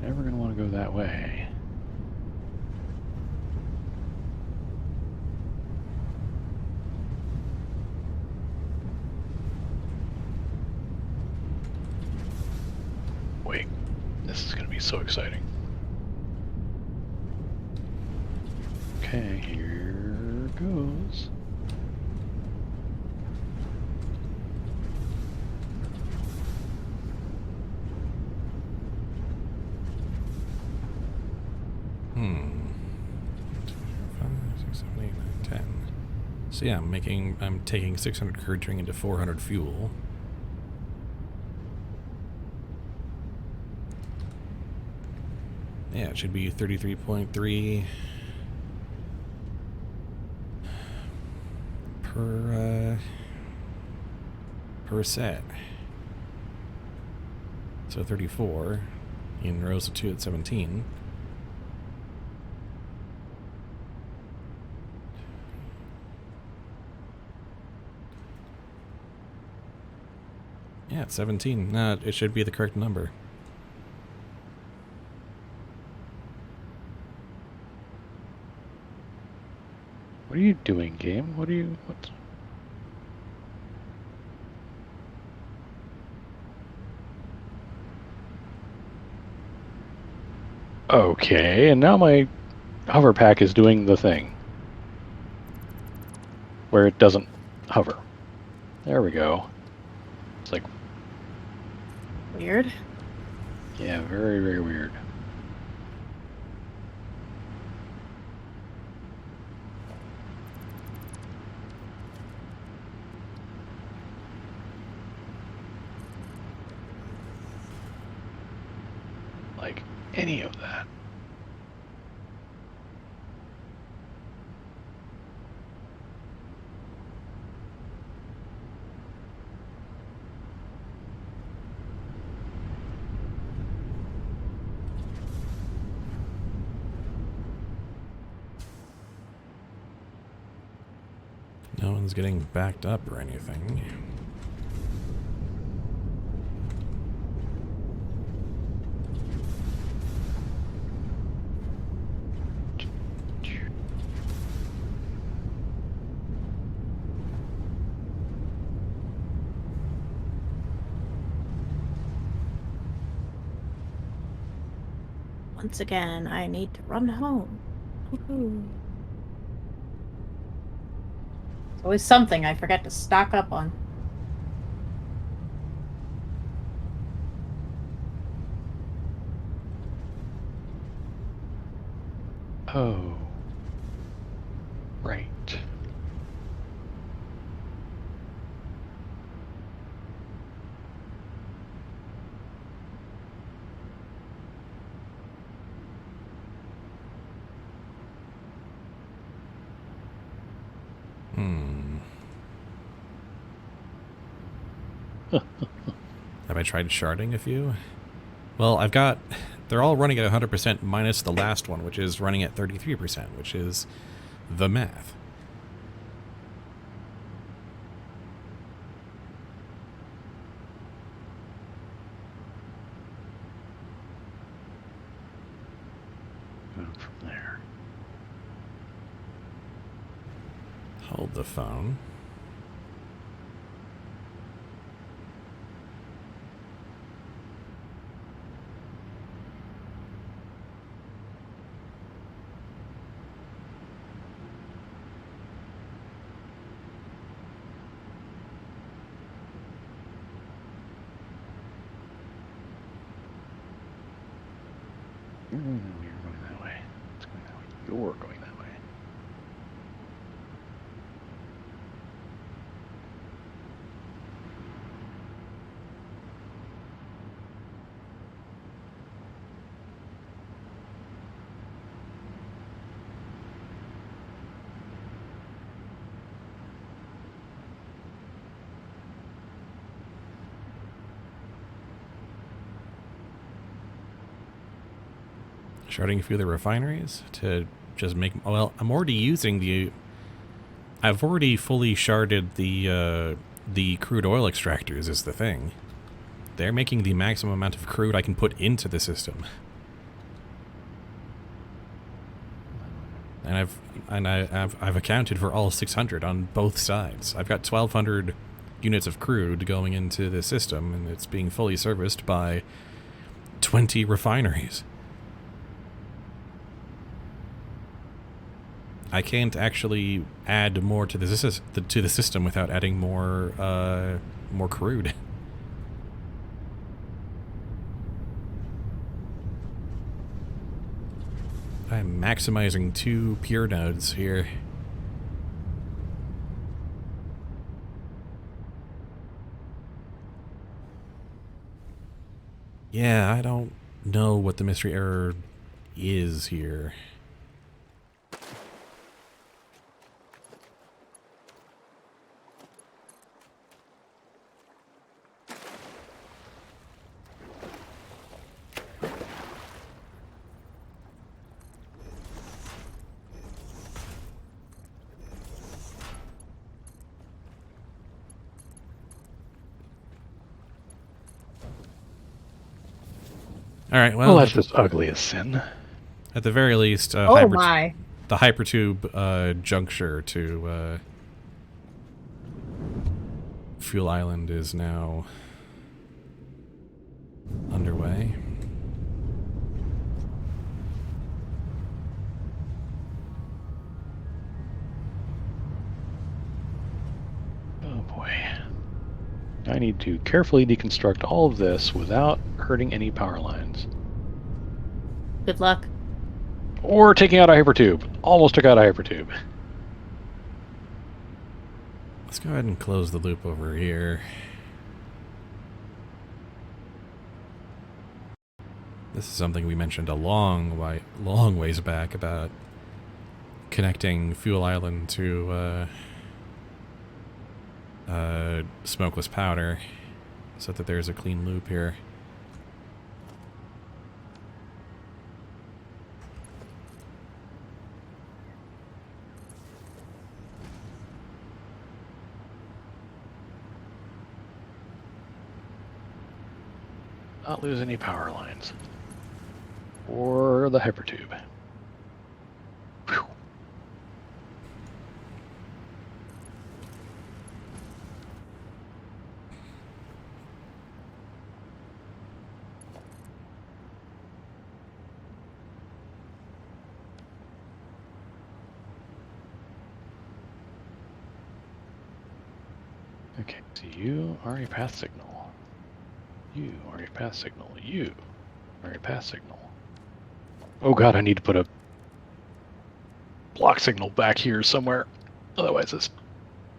Never going to want to go that way. Wait, this is going to be so exciting. Okay, here goes. Hmm. 5, 6, 7, 8, 9, 10. So yeah, I'm taking 600 crude, turning into 400 fuel. Yeah, it should be 33.3 per set. So 34 in rows of 2 at 17. Yeah, it's 17. No, it should be the correct number. What are you doing, game? What? Okay, and now my hover pack is doing the thing where it doesn't hover. There we go. It's like, Weird. yeah, very, very weird. Like any of that. No one's getting backed up or anything. Once again, I need to run home. Woohoo. It's always something I forget to stock up on. Oh. Right. Hmm. Have I tried sharding a few? Well, they're all running at 100% minus the last one, which is running at 33%, which is the math. From there. Hold the phone. You're going that way. It's going that way. You're going that way. Sharding a few of the refineries to just make... Well, I'm already using the... I've already fully sharded the crude oil extractors is the thing. They're making the maximum amount of crude I can put into the system. And I've accounted for all 600 on both sides. I've got 1,200 units of crude going into the system, and it's being fully serviced by 20 refineries. I can't actually add more to the system without adding more crude. I'm maximizing 2 pure nodes here. Yeah, I don't know what the mystery error is here. All right, well, Well, that's just ugly as sin. at the very least, Oh my. the hypertube juncture to Fuel Island is now underway. Oh boy. I need to carefully deconstruct all of this without hurting any power lines. Good luck. Or taking out a hypertube. Almost took out a hypertube. Let's go ahead and close the loop over here. This is something we mentioned a long ways back about connecting Fuel Island to smokeless powder so that there's a clean loop here. Not lose any power lines. Or the hypertube. Whew. Okay, so you are a path signal. You are a path signal. You are a path signal. Oh god, I need to put a block signal back here somewhere. Otherwise this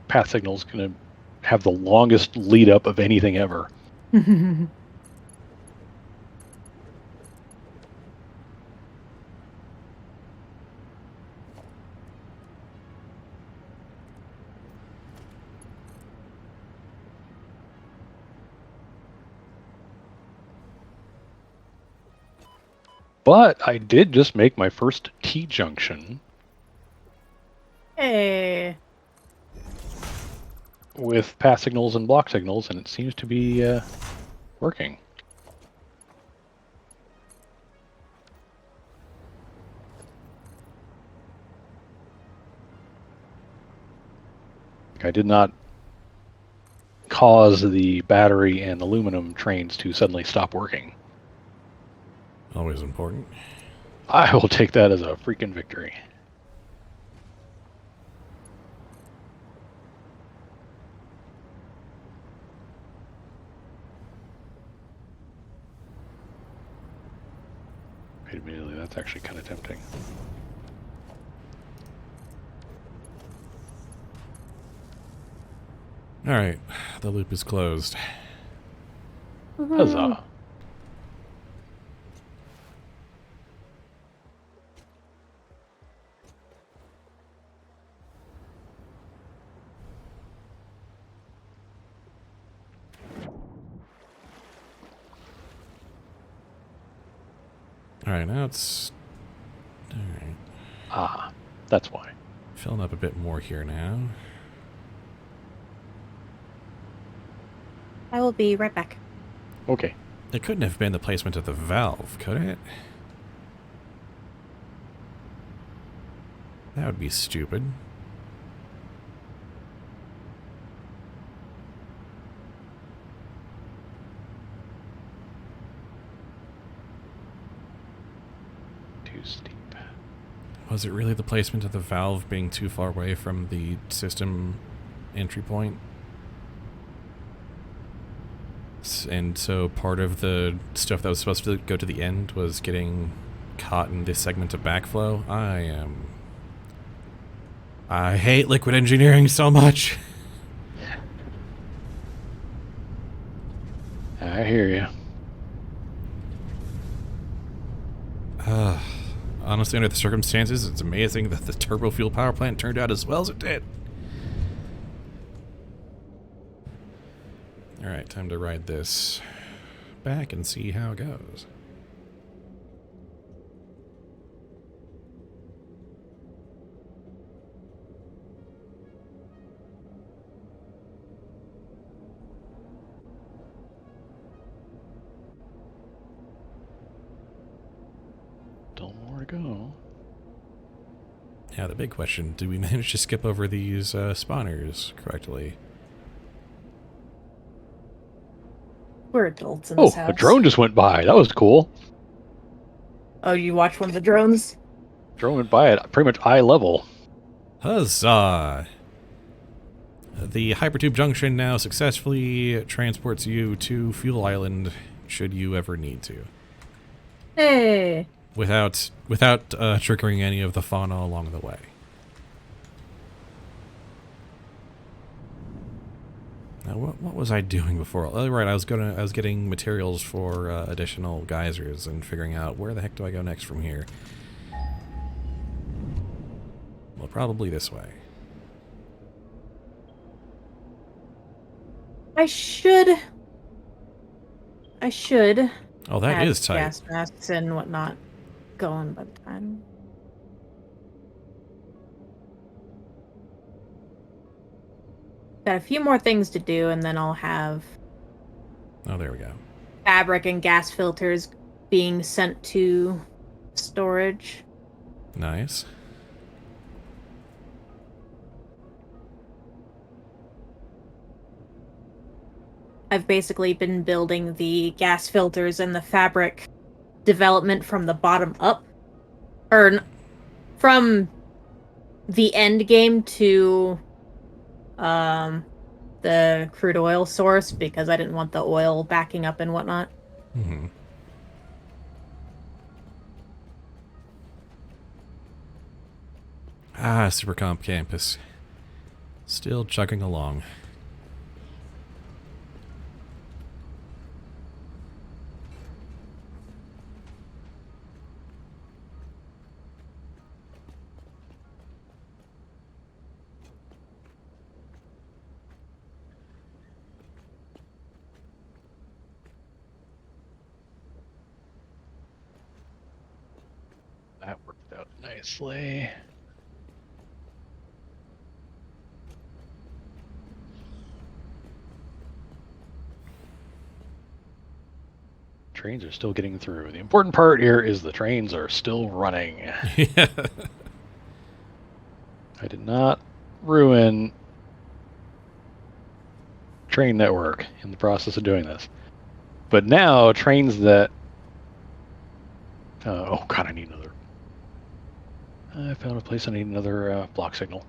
path signal is going to have the longest lead up of anything ever. But I did just make my first T-junction Hey. with path signals and block signals, and it seems to be working. I did not cause the battery and aluminum trains to suddenly stop working. Always important. I will take that as a freaking victory. Admittedly, that's actually kind of tempting. Alright, the loop is closed. Huzzah. Alright, now it's... Alright. Ah, that's why. Filling up a bit more here now. I will be right back. Okay. It couldn't have been the placement of the valve, could it? That would be stupid. Too steep. Was it really the placement of the valve being too far away from the system entry point? And so part of the stuff that was supposed to go to the end was getting caught in this segment of backflow. I hate liquid engineering so much. I hear you. Honestly, under the circumstances, it's amazing that the turbo fuel power plant turned out as well as it did. Alright, time to ride this back and see how it goes. Still more to go. Now, the big question, did we manage to skip over these spawners correctly? We're adults in this Oh, house. a drone just went by. That was cool. Oh, you watched one of the drones? Drone went by at pretty much eye level. Huzzah! The Hypertube Junction now successfully transports you to Fuel Island, should you ever need to. Hey! Without triggering any of the fauna along the way. Now, what was I doing before? Oh, right, I was getting materials for additional geysers and figuring out where the heck do I go next from here. Well, probably this way. I should Oh, that have is tight. gas masks and whatnot going by the time. Got a few more things to do, and then I'll have Oh, there we go. fabric and gas filters being sent to storage. Nice. I've basically been building the gas filters and the fabric development from the bottom up. From the end game to the crude oil source, because I didn't want the oil backing up and whatnot. Mm-hmm. Ah, Supercomp campus. Still chugging along. That worked out nicely. Trains are still getting through. The important part here is the trains are still running. Yeah. I did not ruin train network in the process of doing this. But now trains that oh god, I need another. I found a place I need another block signal.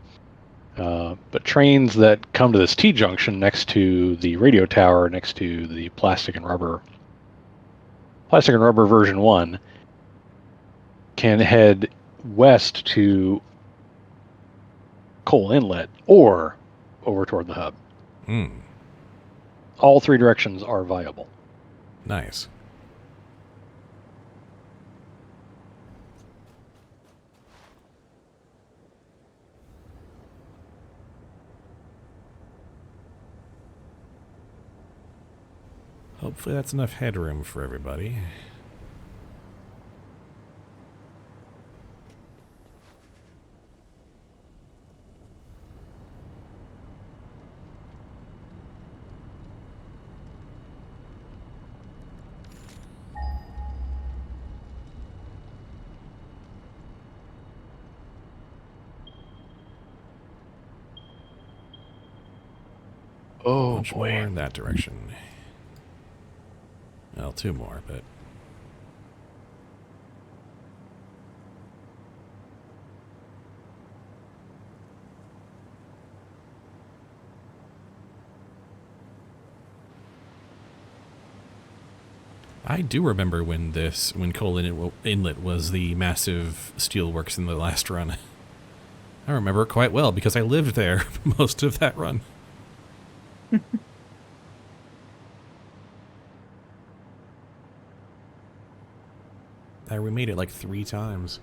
But trains that come to this T-junction next to the radio tower, next to the plastic and rubber version 1, can head west to Coal Inlet or over toward the hub. Mm. All three directions are viable. Nice. Hopefully that's enough headroom for everybody. Oh Much more in that direction. Well, 2 more, but... I do remember when Coal Inlet was the massive steelworks in the last run. I remember it quite well because I lived there most of that run. I remade it like 3 times.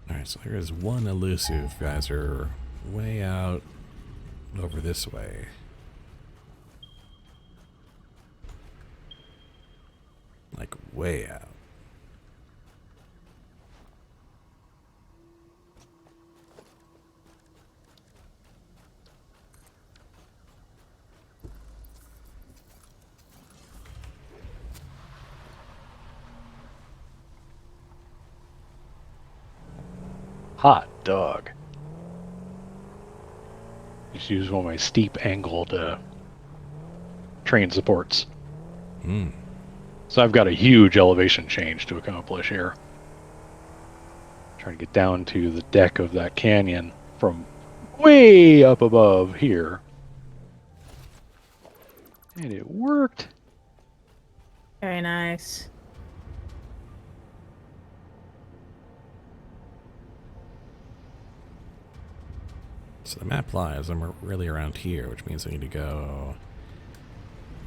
Alright, so there is one elusive geyser way out over this way. Like, way out. Hot dog. Just use one of my steep angled train supports. Hmm. So I've got a huge elevation change to accomplish here. Trying to get down to the deck of that canyon from way up above here. And it worked. Very nice. So the map lies, I'm really around here, which means I need to go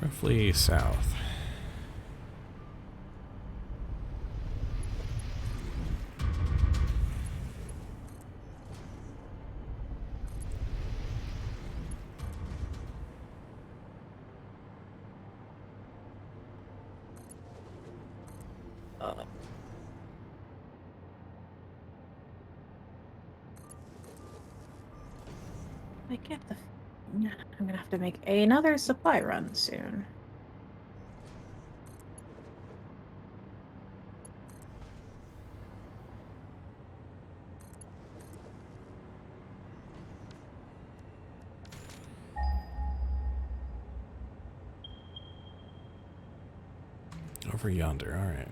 roughly south. I get the. I'm gonna have to make another supply run soon. Over yonder, alright.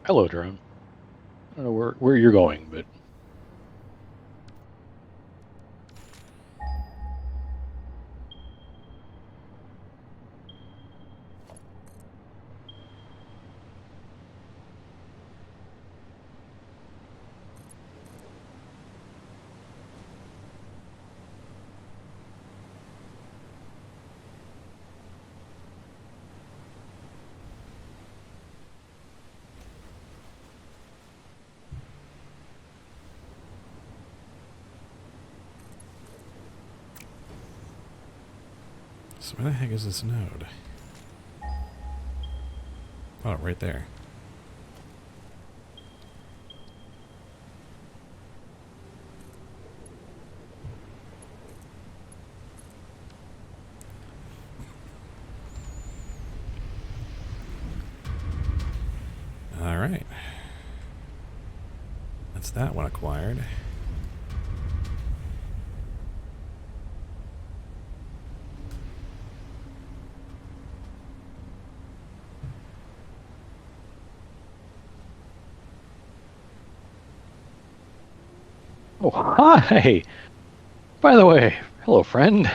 Hello, drone. I don't know where you're going, but So where the heck is this node? Oh, right there. Alright. That's that one acquired. oh, hi! By the way, hello, friend.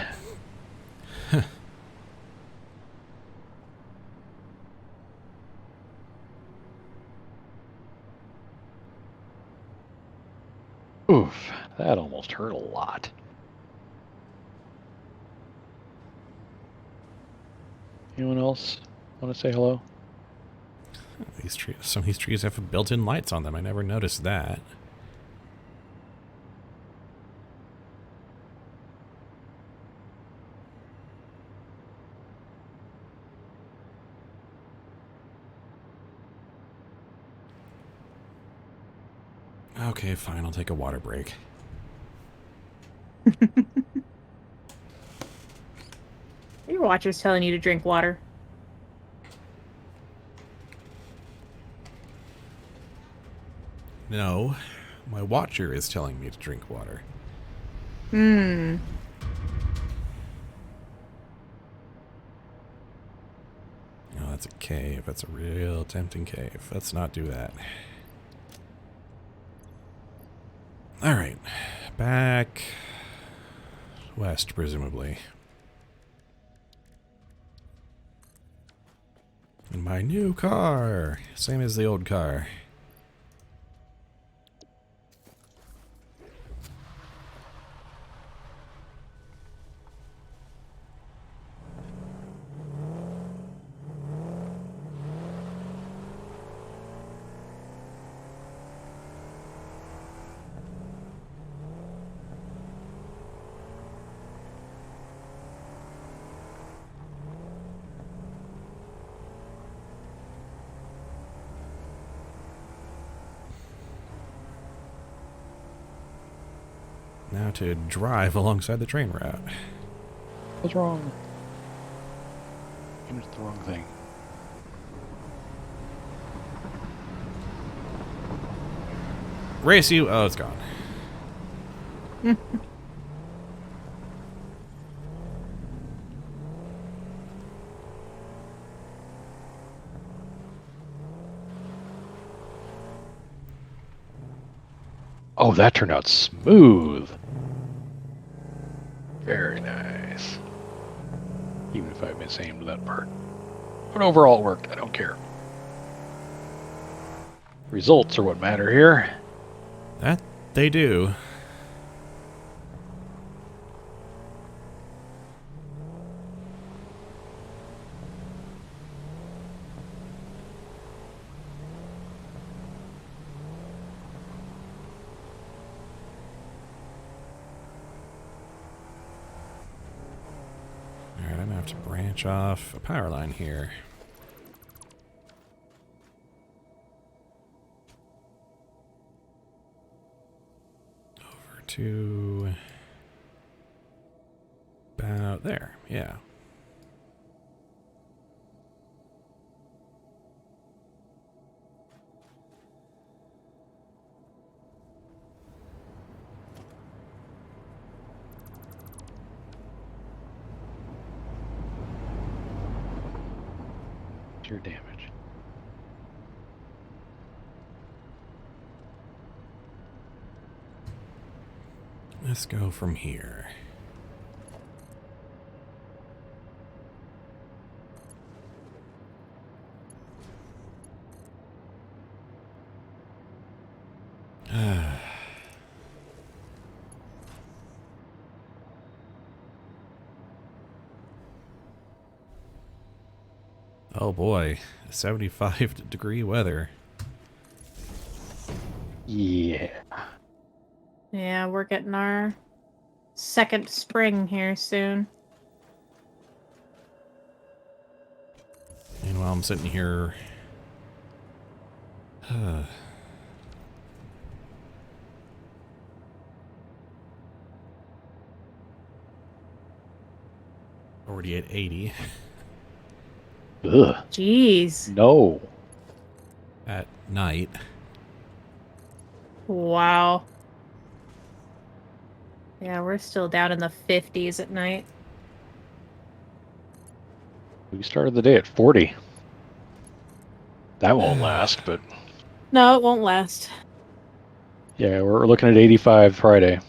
Oof, that almost hurt a lot. Anyone else want to say hello? These trees, some of these trees have built-in lights on them. I never noticed that. Okay, fine. I'll take a water break. Your watcher's telling you to drink water. No, my watcher is telling me to drink water. Hmm. Oh, that's a cave. That's a real tempting cave. Let's not do that. Alright. Back west, presumably. In my new car. Same as the old car. Now to drive alongside the train route. What's wrong? It's the wrong thing. Race you! Oh, it's gone. Oh, that turned out smooth. Very nice. Even if I misaimed that part. But overall it worked. I don't care. Results are what matter here. That they do. Alright, I'm gonna have to branch off a power line here. Over to about there, yeah. Your damage. Let's go from here. Oh boy, 75-degree weather. Yeah. Yeah, we're getting our second spring here soon. And while I'm sitting here... already at 80 Ugh. Jeez. No. at night. Wow. Yeah, we're still down in the 50s at night. We started the day at 40. That won't last, but No, it won't last. yeah, we're looking at 85 Friday.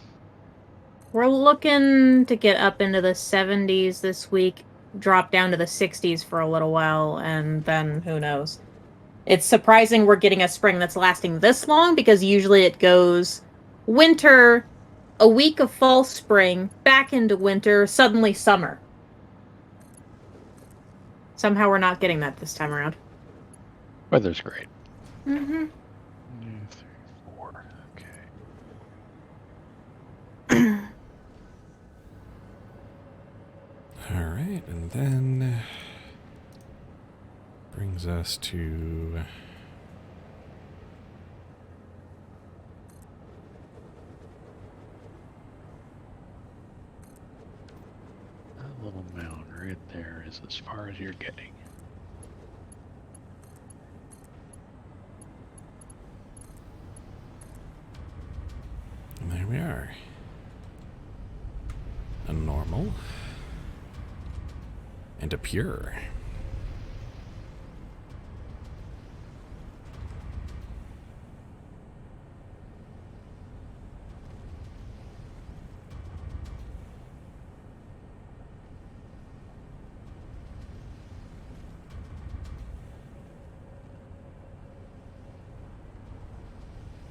We're looking to get up into the 70s this week, drop down to the 60s for a little while, and then who knows. It's surprising we're getting a spring that's lasting this long, because usually it goes winter, a week of fall, spring, back into winter, suddenly summer. Somehow we're not getting that this time around. Weather's great. Mm-hmm. 2, 3, 4. Okay. Alright, and then... brings us to... is as far as you're getting. And there we are. A normal. And a pure.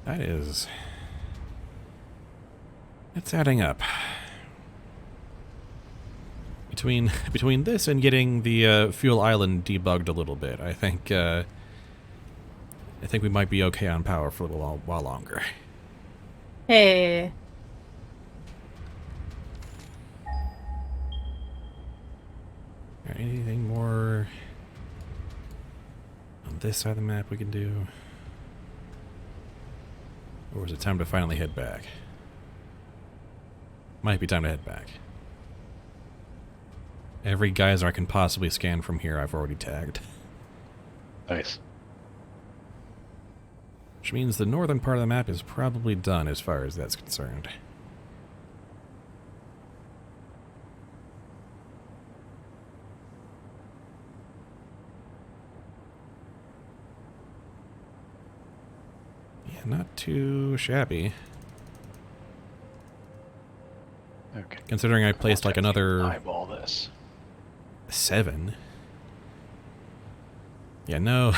That is... It's adding up. Between this and getting the fuel island debugged a little bit, I think we might be okay on power for a little while longer. Hey. Anything more on this side of the map we can do? Or is it time to finally head back? Might be time to head back. Every geyser I can possibly scan from here I've already tagged. Nice. Which means the northern part of the map is probably done as far as that's concerned. Yeah, not too shabby. Okay. Considering I placed like another eyeball this. 7. Yeah, no,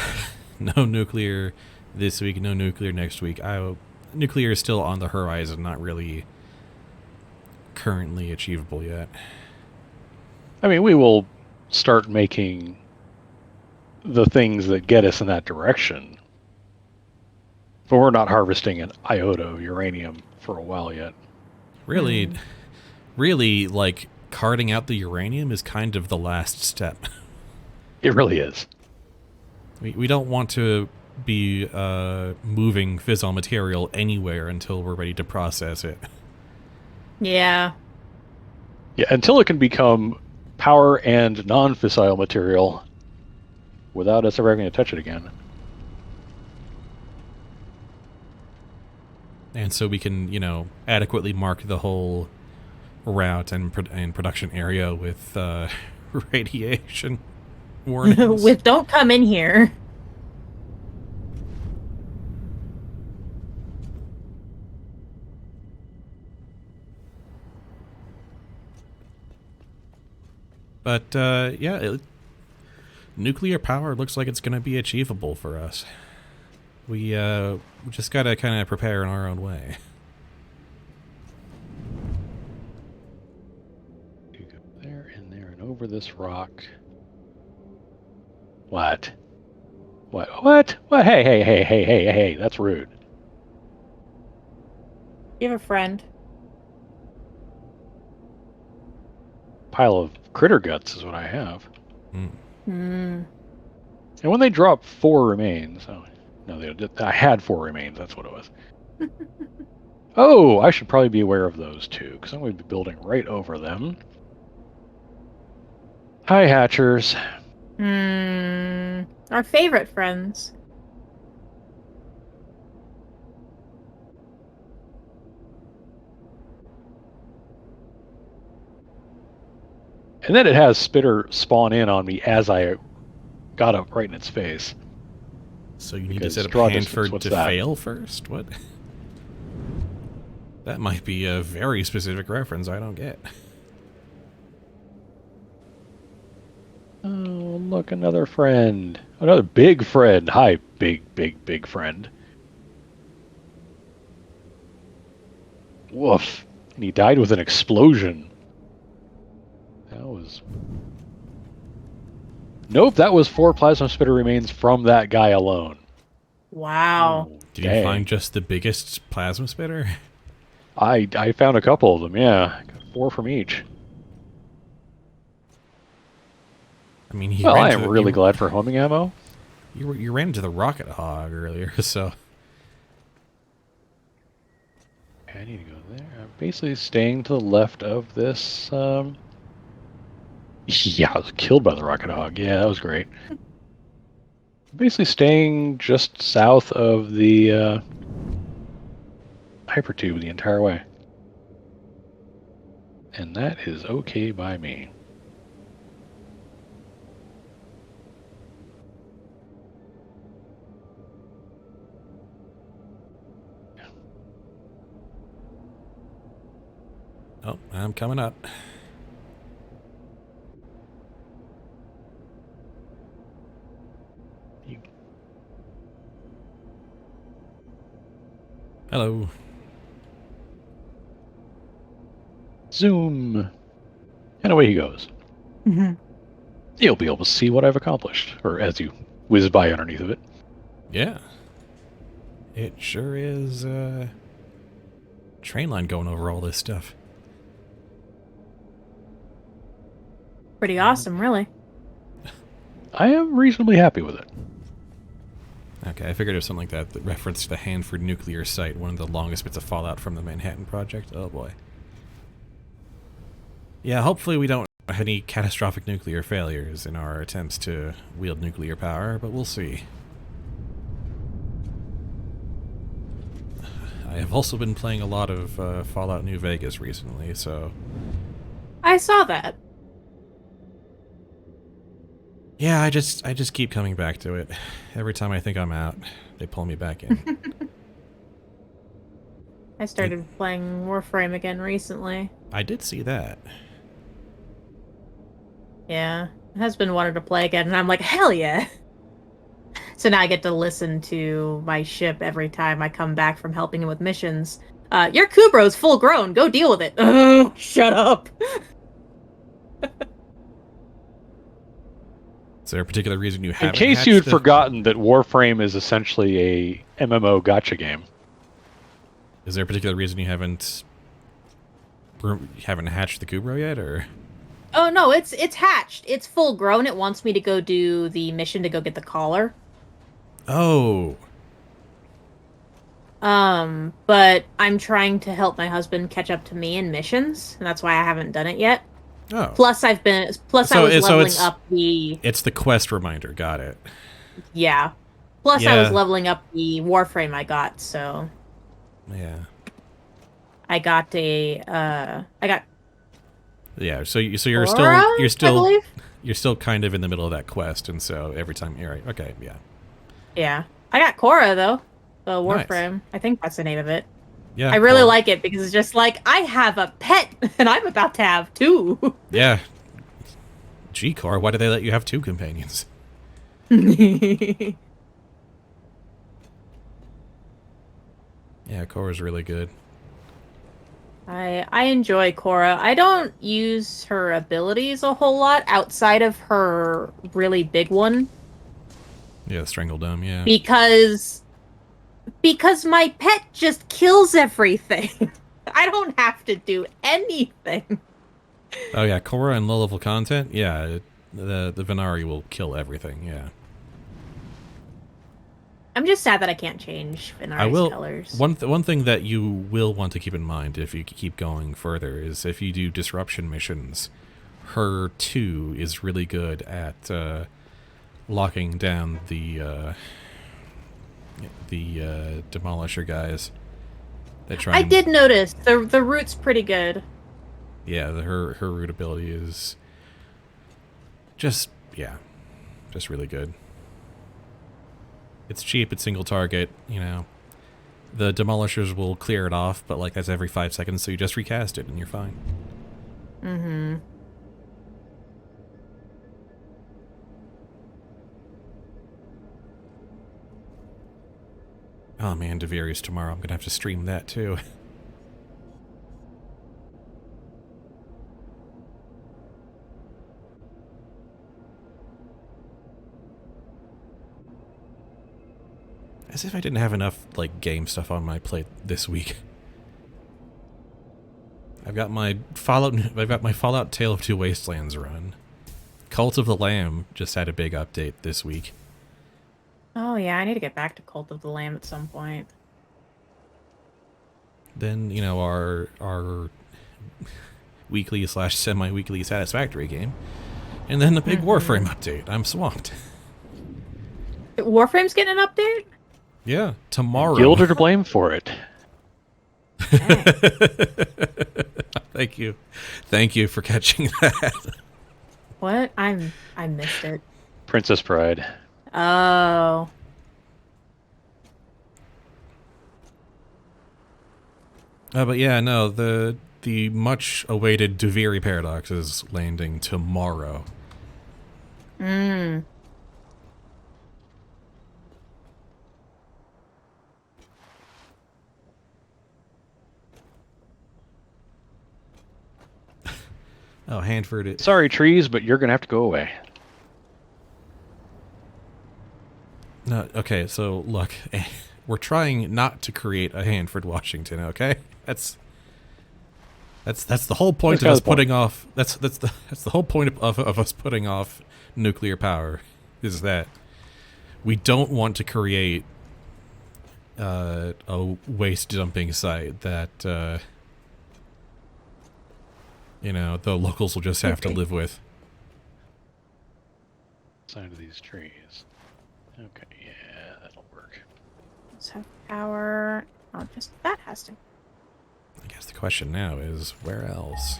no nuclear this week, no nuclear next week. Nuclear is still on the horizon, not really currently achievable yet. I mean, we will start making the things that get us in that direction. But we're not harvesting an iota of uranium for a while yet. Really, really, like, carting out the uranium is kind of the last step. It really is. We don't want to be moving fissile material anywhere until we're ready to process it. Yeah. Yeah, until it can become power and non-fissile material without us ever having to touch it again. And so we can, you know, adequately mark the whole route and production area with radiation warnings. With don't come in here. But, yeah, nuclear power looks like it's going to be achievable for us. We just got to kind of prepare in our own way. You go there and there and over this rock. What? What? Hey, that's rude. You have a friend. Pile of critter guts is what I have. Mm. Hmm. And when they drop 4 remains, I had 4 remains. That's what it was. Oh, I should probably be aware of those too, because I'm going to be building right over them. Hi, Hatchers. Our favorite friends. And then it has Spitter spawn in on me as I got up right in its face. So you need to Because set up draw Hanford distance, what's to that? fail first? What? That might be a very specific reference I don't get. Oh, look, another friend. Another big friend. Hi, big friend. Woof. And he died with an explosion. That was... Nope, that was 4 plasma spitter remains from that guy alone. Wow. Oh, Did you find just the biggest plasma spitter? I found a couple of them, yeah. Got 4 from each. I mean, he Well, ran I to am the- really you- glad for homing ammo. You ran into the rocket hog earlier, so... I need to go there. I'm basically staying to the left of this Yeah, I was killed by the rocket hog. Yeah, that was great. Basically staying just south of the hypertube the entire way. And that is okay by me. Oh, I'm coming up. Hello. Zoom. And away he goes. You'll be able to see what I've accomplished, or as you whiz by underneath of it. Yeah. It sure is train line going over all this stuff. Pretty awesome, really. I am reasonably happy with it. Okay, I figured it was something like that that referenced the Hanford nuclear site, one of the longest bits of fallout from the Manhattan Project. Oh boy. Yeah, hopefully we don't have any catastrophic nuclear failures in our attempts to wield nuclear power, but we'll see. I have also been playing a lot of Fallout New Vegas recently, so... I saw that. Yeah, I just keep coming back to it. Every time I think I'm out, they pull me back in. I started playing Warframe again recently. I did see that. Yeah. My husband wanted to play again, and I'm like, hell yeah! So now I get to listen to my ship every time I come back from helping him with missions. Your Kubro's full grown. Go deal with it. Ugh, shut up. Is there a particular reason you haven't In case hatched you'd the- forgotten that Warframe is essentially a MMO gotcha game. Is there a particular reason you haven't hatched the Kubro yet, or? Oh no, it's hatched. It's full grown. It wants me to go do the mission to go get the collar. Oh. But I'm trying to help my husband catch up to me in missions, and that's why I haven't done it yet. Oh. Plus I was leveling up the... It's the quest reminder, got it. Yeah. Plus I Yeah. was leveling up the Warframe I got, so... Yeah. I got Yeah, so you're Aura, I still believe? you're still kind of in the middle of that quest, and so every time you're right. Okay, yeah. Yeah. I got Cora, though. The Nice. Warframe. I think that's the name of it. Yeah. I really well, like it because it's just like, I have a pet, and I'm about to have two. Yeah. Gee, Cora, why did they let you have two companions? Yeah, Cora's really good. I enjoy Cora. I don't use her abilities a whole lot outside of her really big one Yeah, Strangledome, yeah. because my pet just kills everything. I don't have to do anything. Oh yeah, Cora and low-level content, yeah, the Venari will kill everything, yeah. I'm just sad that I can't change I Venari's will. colors. One thing that you will want to keep in mind if you keep going further is if you do disruption missions, her 2 is really good at locking down the demolisher guys. That try. I did notice the route's pretty good. Yeah, her root ability is just really good. It's cheap, it's single target, you know. The demolishers will clear it off, but like that's every 5 seconds, so you just recast it and you're fine. Mm-hmm. Oh man, Deverius tomorrow. I'm gonna have to stream that too. As if I didn't have enough like game stuff on my plate this week. I've got my Fallout Tale of Two Wastelands run. Cult of the Lamb just had a big update this week. Oh yeah, I need to get back to Cult of the Lamb at some point. Then, you know, our weekly / semi-weekly Satisfactory game. And then the big Warframe update. I'm swamped. Warframe's getting an update? Yeah, tomorrow. Guild are to blame for it. Dang. Thank you. Thank you for catching that. What? I missed it. Princess Pride. Oh. But yeah, no, the much awaited Duviri paradox is landing tomorrow. Mm. Oh, Hanford. Sorry, trees, but you're gonna have to go away. No, okay, so look, we're trying not to create a Hanford, Washington. Okay, that's the whole point of That's us the point. putting off. That's the whole point of us putting off nuclear power, is that we don't want to create a waste dumping site that you know, the locals will just have to live with. Side of these trees. Okay, yeah, that'll work. Let's have power. Oh, just that has to. I guess the question now is, where else?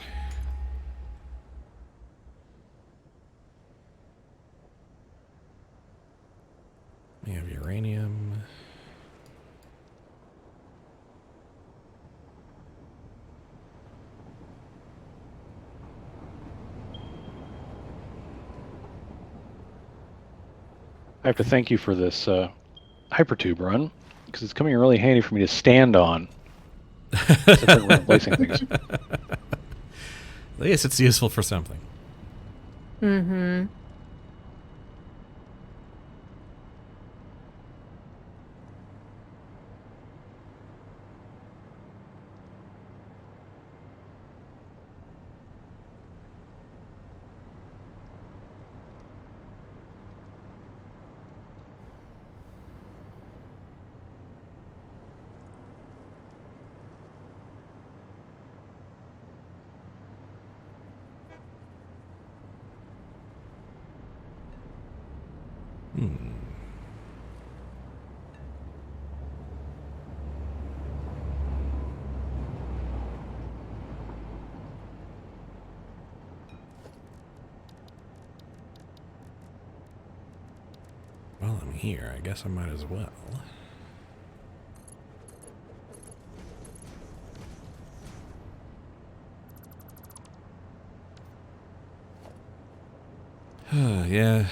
We have uranium. I have to thank you for this hypertube run, because it's coming in really handy for me to stand on. Except for when I'm placing things. Yes, it's useful for something. Mm-hmm. Well, I'm here. I guess I might as well. Yeah.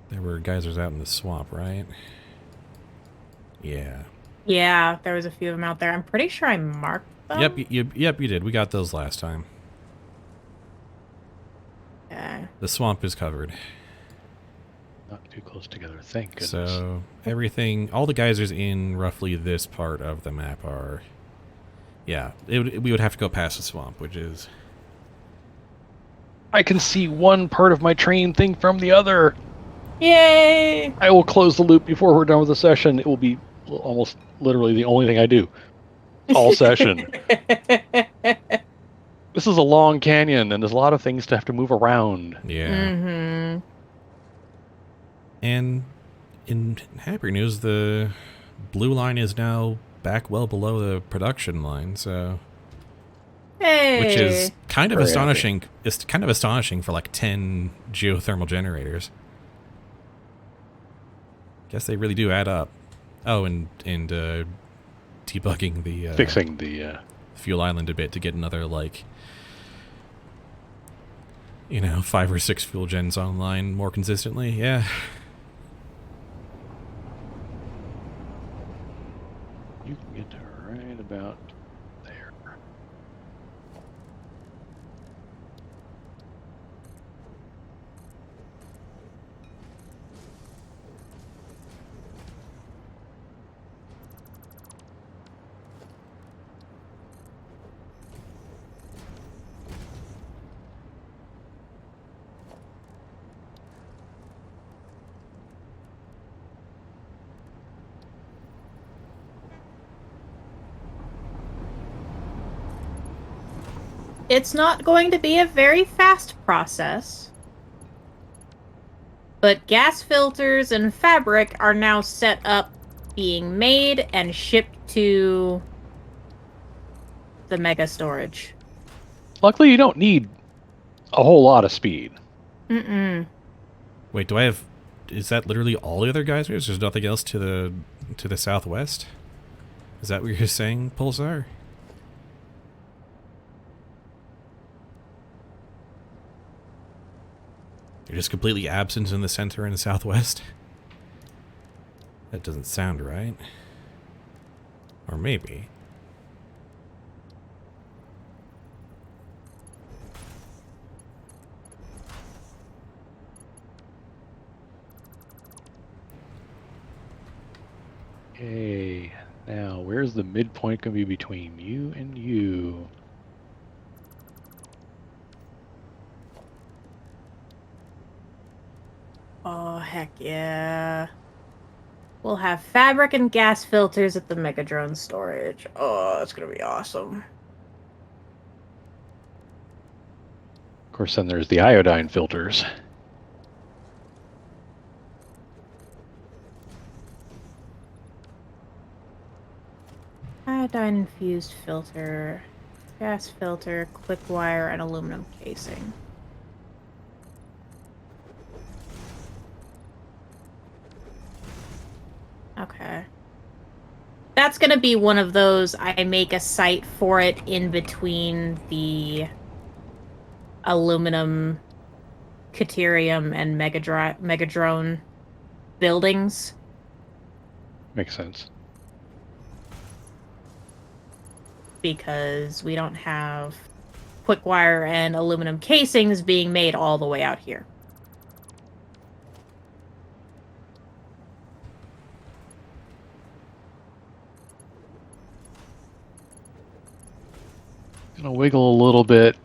There were geysers out in the swamp, right? Yeah. Yeah, there was a few of them out there. I'm pretty sure I marked them. Yep, you did. We got those last time. Yeah. The swamp is covered. Not too close together, thank goodness. So, everything, all the geysers in roughly this part of the map are... Yeah, we would have to go past the swamp, which is... I can see one part of my train thing from the other. Yay! I will close the loop before we're done with the session. It will be almost literally the only thing I do all session. This is a long canyon, and there's a lot of things to have to move around. Yeah. Mm-hmm. And in happier news, the blue line is now back well below the production line, so... Hey! Which is kind of Very astonishing. It's kind of astonishing for like 10 geothermal generators. Guess they really do add up. Oh, and debugging the Fixing the fuel island a bit to get another, like, you know, 5 or 6 fuel gens online more consistently. Yeah. You can get to right about there. It's not going to be a very fast process. But gas filters and fabric are now set up, being made and shipped to the mega storage. Luckily, you don't need a whole lot of speed. Mm-mm. Wait, do I have... Is that literally all the other geysers? There's nothing else to the southwest? Is that what you're saying, Pulsar? You're just completely absent in the center and the southwest? That doesn't sound right. Or maybe. Okay, now where's the midpoint going to be between you and you? Oh, heck yeah. We'll have fabric and gas filters at the Megadrone storage. Oh, that's gonna be awesome. Of course, then there's the iodine filters. Iodine infused filter, gas filter, quick wire, and aluminum casing. Okay. That's gonna be one of those, I make a site for it in between the aluminum, Caterium, and Megadrone buildings. Makes sense. Because we don't have quick wire and aluminum casings being made all the way out here. Gonna wiggle a little bit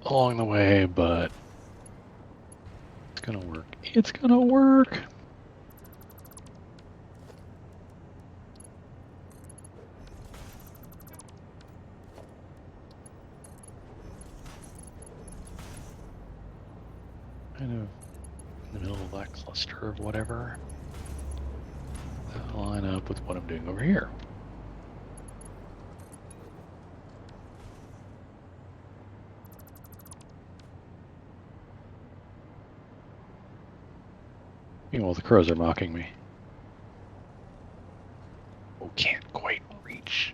along the way, but it's gonna work. It's gonna work. Kind of in the middle of that cluster of whatever. That'll line up with what I'm doing over here. Well, the crows are mocking me. Oh, can't quite reach.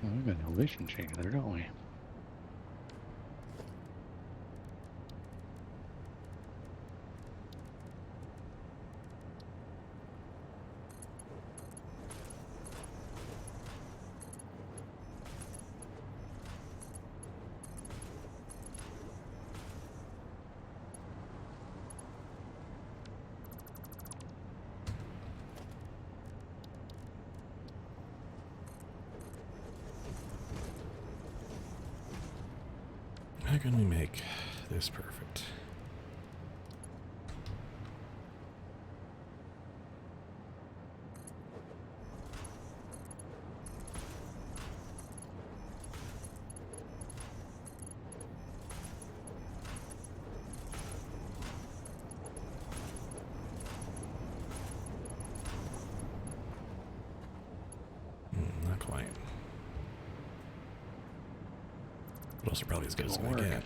Oh, we've got an elevation change there, don't we? How can we make this perfect? Not quite. But also probably as good as it's gonna get.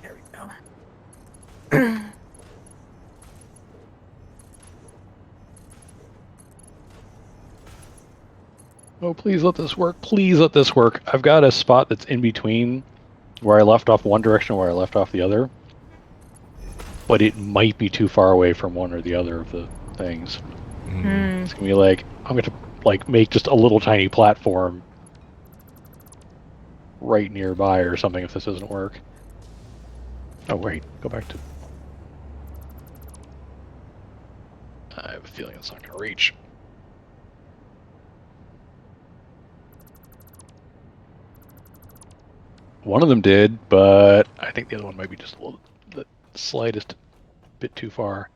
There we go. Oh, please let this work. Please let this work. I've got a spot that's in between where I left off one direction and where I left off the other. But it might be too far away from one or the other of the things. It's gonna be like, I'm gonna like make just a little tiny platform right nearby or something if this doesn't work. Oh wait, go back to... I have a feeling it's not gonna reach. One of them did, but I think the other one might be just a little, the slightest bit too far.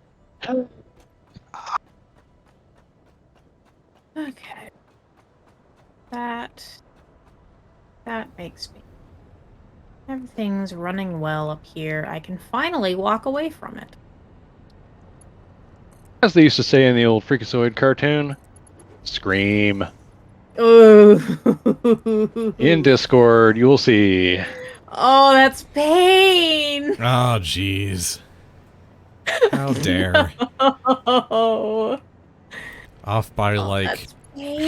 Okay. That makes me... Everything's running well up here. I can finally walk away from it. As they used to say in the old Freakazoid cartoon, scream. Ooh. In Discord, you'll see. Oh, that's pain. Oh, jeez. How dare. Oh, Off by like that's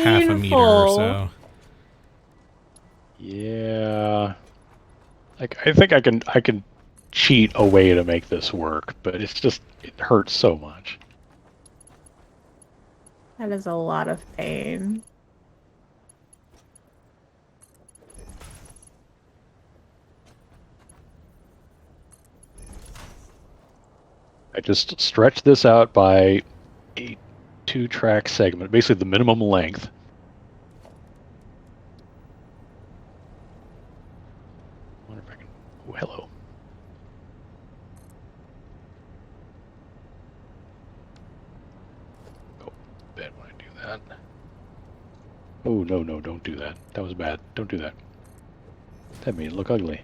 half a meter or painful. so. Yeah. Like I think I can cheat a way to make this work, but it's just it hurts so much. That is a lot of pain. I just stretched this out by a 2-track segment, basically the minimum length. I wonder if I can... Oh, hello. Oh, bad when I do that. Oh, no, no, don't do that. That was bad. Don't do that. That made it look ugly.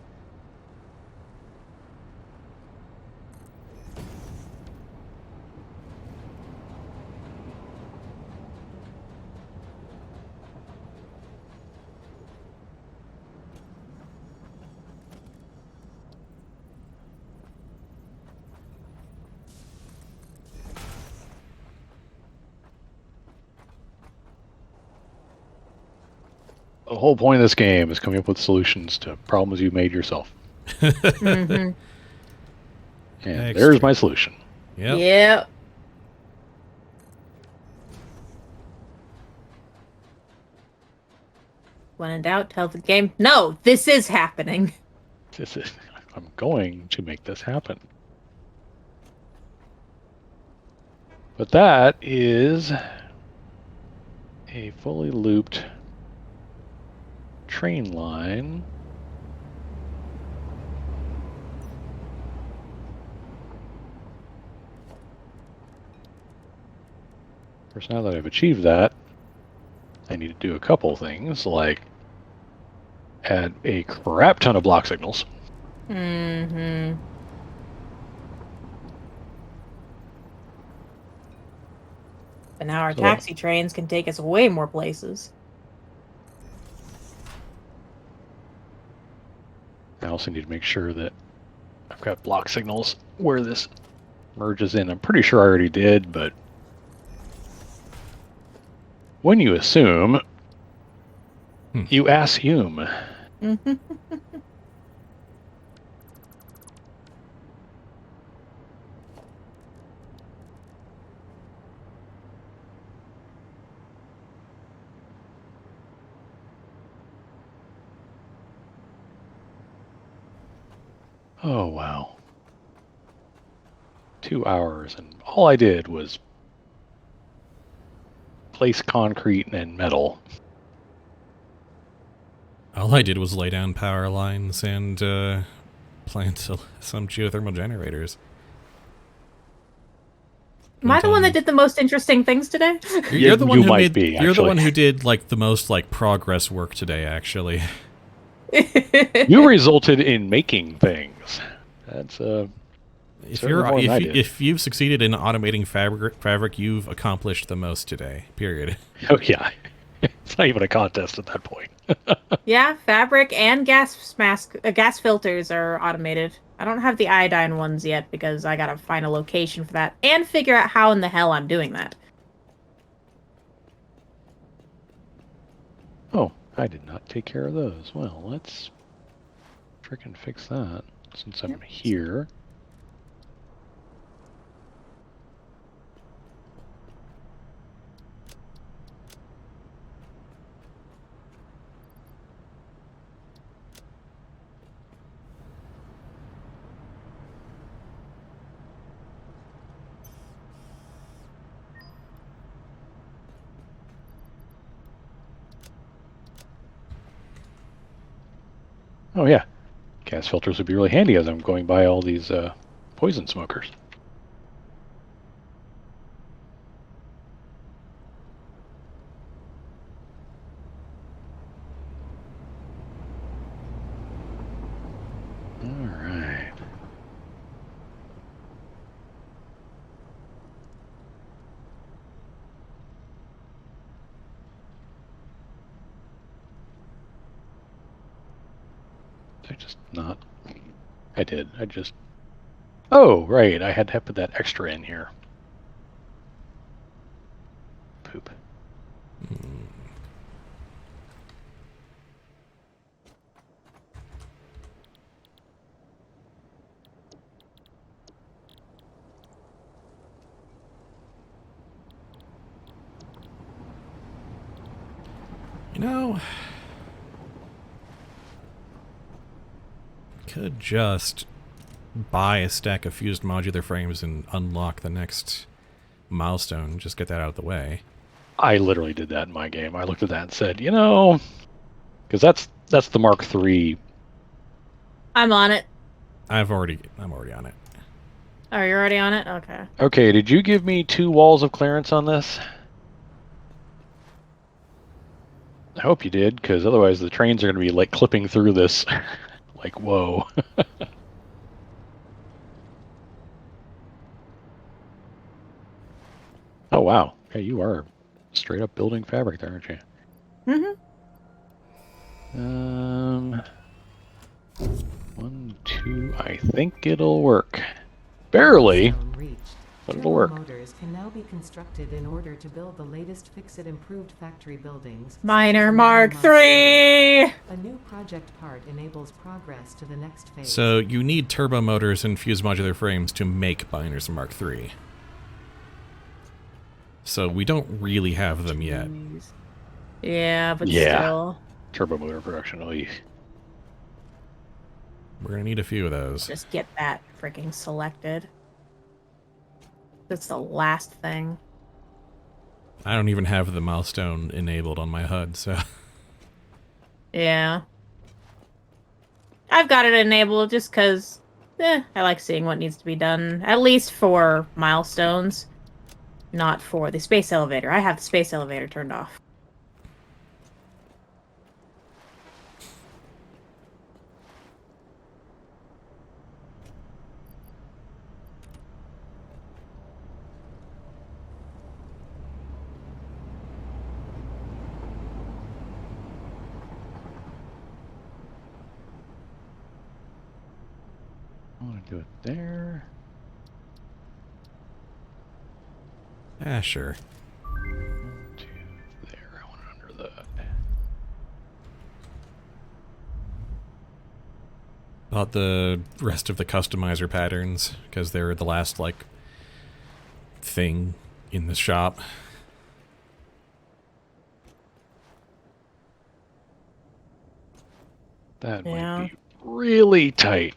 The whole point of this game is coming up with solutions to problems you made yourself. Mm-hmm. And Extra. there's my solution. Yep. Yep. When in doubt, tell the game, no, this is happening. This is, I'm going to make this happen. But that is a fully looped train line. Of course, now that I've achieved that, I need to do a couple things, like add a crap ton of block signals. Mm-hmm. But now our So- taxi trains can take us way more places. I also need to make sure that I've got block signals where this merges in. I'm pretty sure I already did, but when you assume, you assume. Oh, wow. 2 hours, and all I did was place concrete and metal. All I did was lay down power lines and plant some geothermal generators. Am I the one that did the most interesting things today? You're the one You who might made. be, You're the actually. one who did like the most like progress work today. Actually, You resulted in making things. That's if Certainly you're more than I if, did. if you've succeeded in automating fabric, you've accomplished the most today. Period. oh yeah. It's not even a contest at that point. Yeah, fabric and gas filters are automated. I don't have the iodine ones yet because I gotta find a location for that and figure out how in the hell I'm doing that. Oh, I did not take care of those. Well, let's frickin' fix that since I'm here. Oh yeah, gas filters would be really handy as I'm going by all these poison smokers. All right. Did I just not? I did. I just. Oh, right. I had to put that extra in here. Poop. You know, could just buy a stack of fused modular frames and unlock the next milestone. Just get that out of the way. I literally did that in my game. I looked at that and said, you know, because that's the Mark III. I'm on it. I'm already on it. Oh, you're already on it? Okay. Okay, did you give me 2 walls of clearance on this? I hope you did, because otherwise the trains are going to be like clipping through this. Like, whoa. Oh, wow. Yeah, you are straight up building fabric there, aren't you? Mm-hmm. 1, 2, I think it'll work. Barely, Milestone reached. but it'll Turbo work. motors can now be constructed in order to build the latest fix-it improved factory buildings. Minor Such as Mark Milestone. III! A new project part enables progress to the next phase. So you need turbo motors and fused modular frames to make binders in Mark III. So we don't really have them yet. Jeez. Yeah, but Yeah. still. Turbo motor production. Oh, We're gonna need a few of those. Just get that freaking selected. That's the last thing. I don't even have the milestone enabled on my HUD, so... Yeah. I've got it enabled just because I like seeing what needs to be done. At least for milestones. Not for the space elevator. I have the space elevator turned off. I want to do it there. Ah, sure. 1, 2, there. I want it under that. About the rest of the customizer patterns, because they're the last, like, thing in the shop. That Yeah. might be really tight.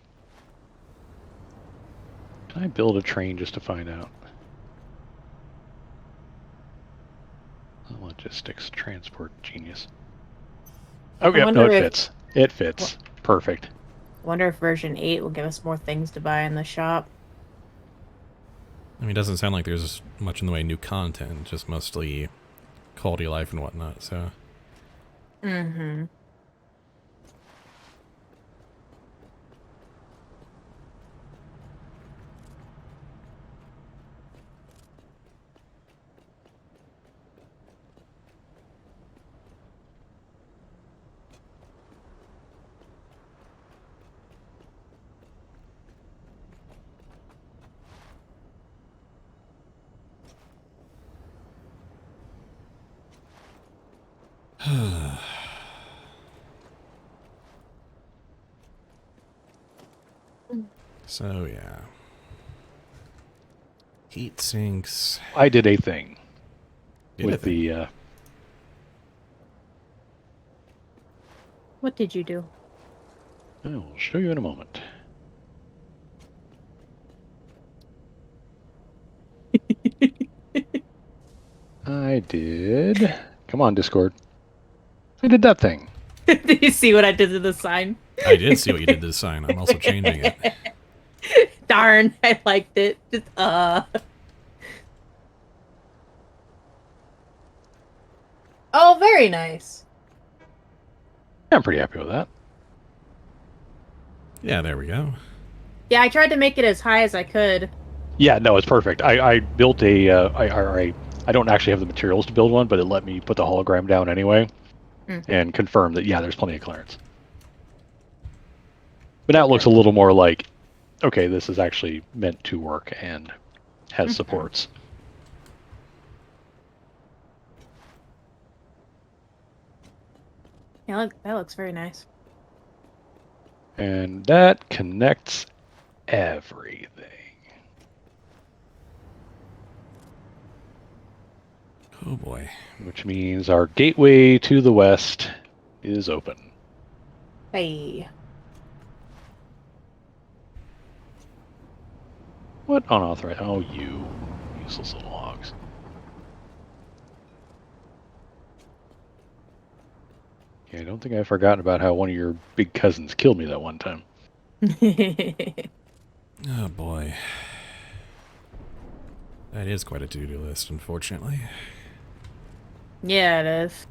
Can I build a train just to find out? Logistics, transport, genius. Oh, I yep, no, wonder it if- fits. It fits. Perfect. I wonder if version 8 will give us more things to buy in the shop. I mean, it doesn't sound like there's much in the way of new content, just mostly quality of life and whatnot, so... Mm-hmm. So, yeah. Heat sinks. I did a thing Did with a thing. the. What did you do? I will show you in a moment. I did. Come on, Discord. I did that thing. Did you see what I did to the sign? I did see what you did to the sign. I'm also changing it. Darn, I liked it. Just Oh, very nice. I'm pretty happy with that. Yeah, there we go. Yeah, I tried to make it as high as I could. Yeah, no, it's perfect. I built a. I don't actually have the materials to build one, but it let me put the hologram down anyway, and confirm that there's plenty of clearance. But now it looks a little more like, okay, this is actually meant to work and has supports. Yeah, look, that looks very nice. And that connects everything. Oh boy. Which means our gateway to the west is open. Hey. What unauthorized? Oh, you useless little hogs. Yeah, I don't think I've forgotten about how one of your big cousins killed me that one time. Oh boy. That is quite a to-do list, unfortunately. Yeah, it is.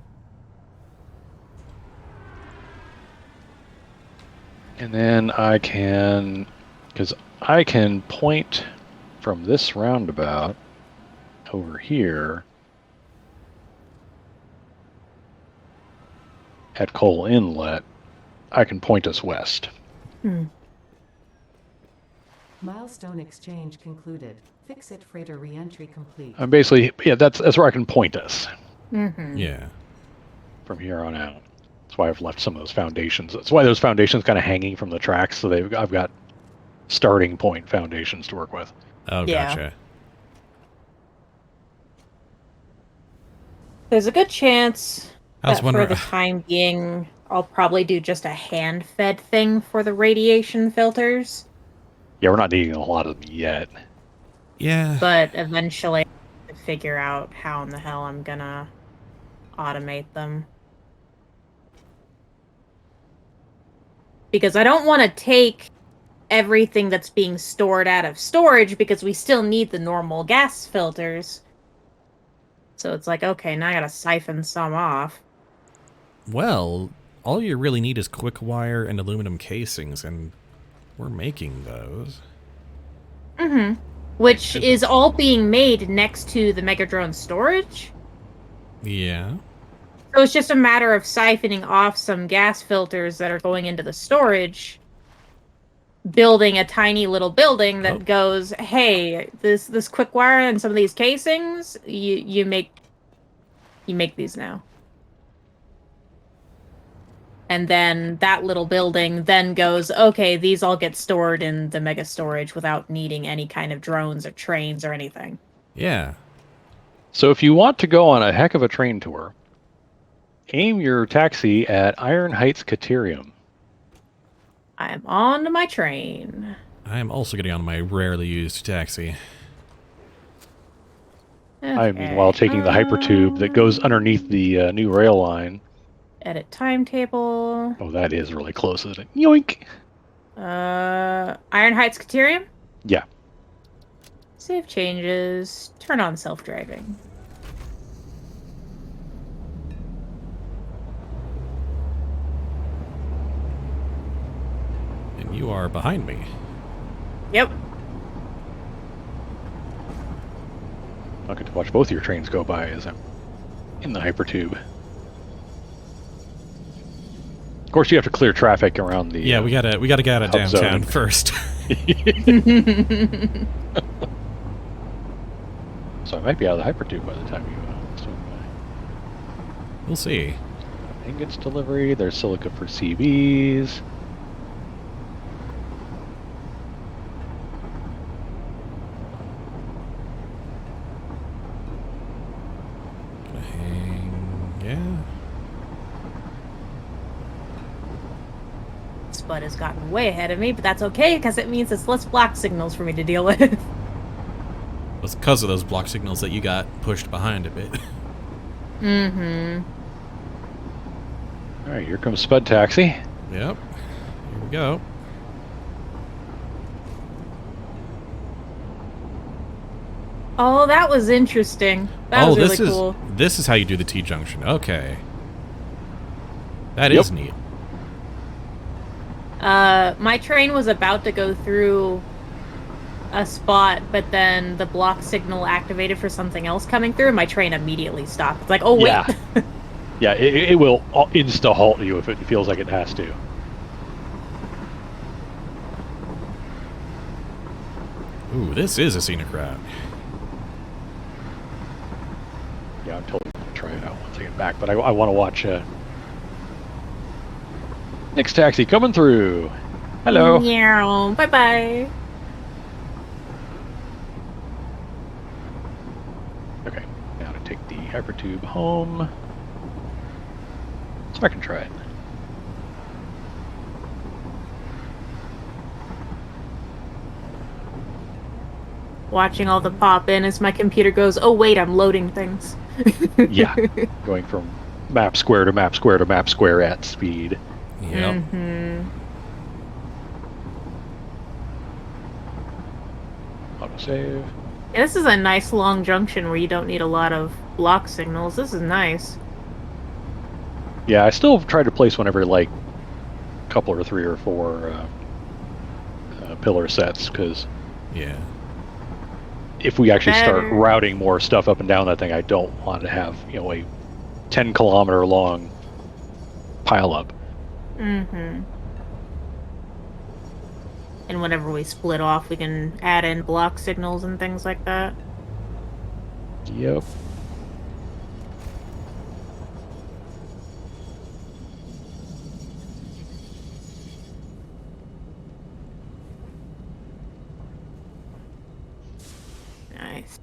And then I can, because I can point from this roundabout over here at Coal Inlet, I can point us west. Milestone exchange concluded. Fix-it freighter re-entry complete. I'm basically, that's where I can point us Yeah. from here on out. That's why I've left some of those foundations. That's why those foundations kind of hanging from the tracks. So I've got starting point foundations to work with. Oh, Yeah. gotcha. There's a good chance I was that for wondering. the time being, I'll probably do just a hand-fed thing for the radiation filters. Yeah, we're not needing a lot of them yet. Yeah. But eventually, I'll figure out how in the hell I'm gonna automate them. Because I don't want to take everything that's being stored out of storage because we still need the normal gas filters. So it's like, okay, now I gotta siphon some off. Well, all you really need is quick wire and aluminum casings, and we're making those. Which is all being made next to the Megadrone storage. Yeah. So it's just a matter of siphoning off some gas filters that are going into the storage, building a tiny little building that goes, hey, this quick wire and some of these casings, you make these now. And then that little building then goes, okay, these all get stored in the mega storage without needing any kind of drones or trains or anything. Yeah. So if you want to go on a heck of a train tour, aim your taxi at Iron Heights Caterium. I'm on my train. I am also getting on my rarely used taxi. Okay. I mean, while taking the hypertube that goes underneath the new rail line. Edit timetable. Oh, that is really close, isn't it? Yoink! Iron Heights Caterium? Yeah. Save changes. Turn on self-driving. And you are behind me. Yep. I'll get to watch both your trains go by as I'm in the hypertube. Of course, you have to clear traffic around the. Yeah, we gotta get out of hub zone. downtown first. So I might be out of the hypertube by the time you swing by. We'll see. Ingots delivery. There's silica for CVs. Spud has gotten way ahead of me, but that's okay because it means it's less block signals for me to deal with. It's because of those block signals that you got pushed behind a bit. Mm-hmm. All right, here comes Spud Taxi. Yep. Here we go. Oh, that was interesting. That was really cool. This is how you do the T-junction. Okay. That is neat. My train was about to go through a spot, but then the block signal activated for something else coming through, and my train immediately stopped. It's like, oh, wait. Yeah, yeah, it will insta-halt you if it feels like it has to. Ooh, this is a scenic route. Yeah, I'm totally going to try it out once I get back, but I want to watch Nick's Taxi coming through. Hello. Meow. Bye-bye. Okay, now to take the hypertube home. So I can try it. Watching all the pop in as my computer goes, oh wait, I'm loading things. Yeah, going from map square to map square to map square at speed. Yep. Mm-hmm. Autosave. Yeah, this is a nice long junction where you don't need a lot of block signals. This is nice. Yeah, I still try to place one every like couple or 3 or 4 pillar sets, because Yeah. if we actually start Better. routing more stuff up and down that thing, I don't want to have, you know, a 10-kilometer long pileup. Mm-hmm. And whenever we split off, we can add in block signals and things like that. Yep. Nice.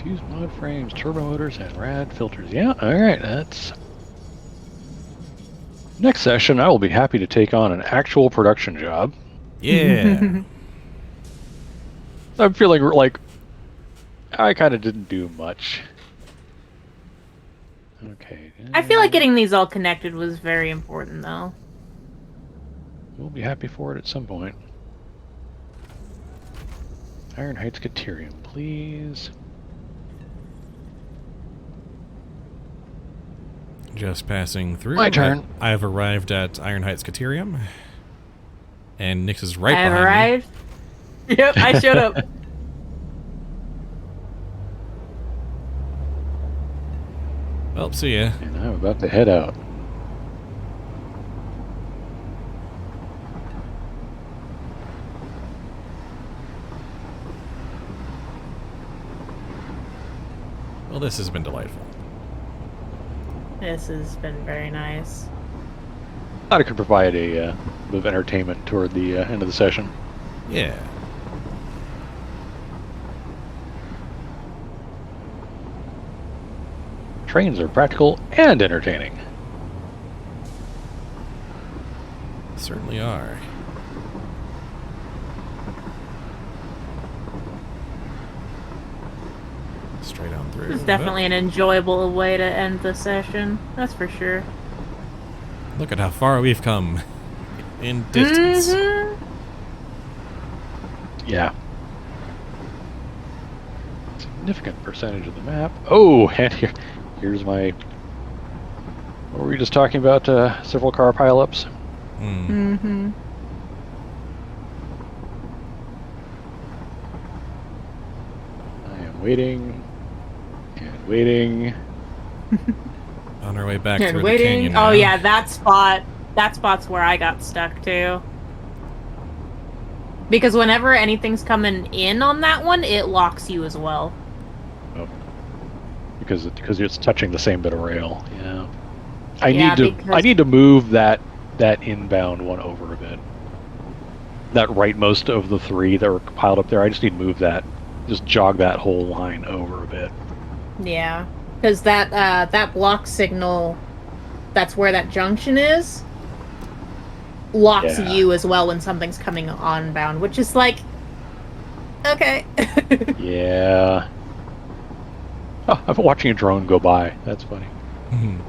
Fuse mod frames, turbo motors, and rad filters. Yeah, alright, that's... Next session, I will be happy to take on an actual production job. Yeah. I'm feeling like I kind of didn't do much. Okay. I feel like getting these all connected was very important, though. We'll be happy for it at some point. Iron Heights Caterium, please. Just passing through. My turn. I have arrived at Iron Heights Caterium. And Nix is right I've behind arrived. Yep, I showed up. me. Well, see ya. And I'm about to head out. Well, this has been delightful. This has been very nice. Thought it could provide a bit of entertainment toward the end of the session. Yeah. Trains are practical and entertaining. Certainly are. Straight on through. This is definitely an enjoyable way to end the session. That's for sure. Look at how far we've come in distance. Mhm. Yeah. Significant percentage of the map. Oh, and here's my... What were we just talking about? Several car pileups? Hmm. Mhm. I am waiting And waiting. On our way back And through the waiting. canyon now. Oh yeah, that spot. That spot's where I got stuck too. Because whenever anything's coming in on that one, it locks you as well. Oh. Because it's touching the same bit of rail. Yeah. I Yeah, need to move that inbound one over a bit. That rightmost of the three that were piled up there, I just need to move that. Just jog that whole line over a bit. Yeah, because that block signal, that's where that junction is, locks Yeah. you as well when something's coming onbound, which is like, okay. Yeah. Oh, I've been watching a drone go by. That's funny. Mhm.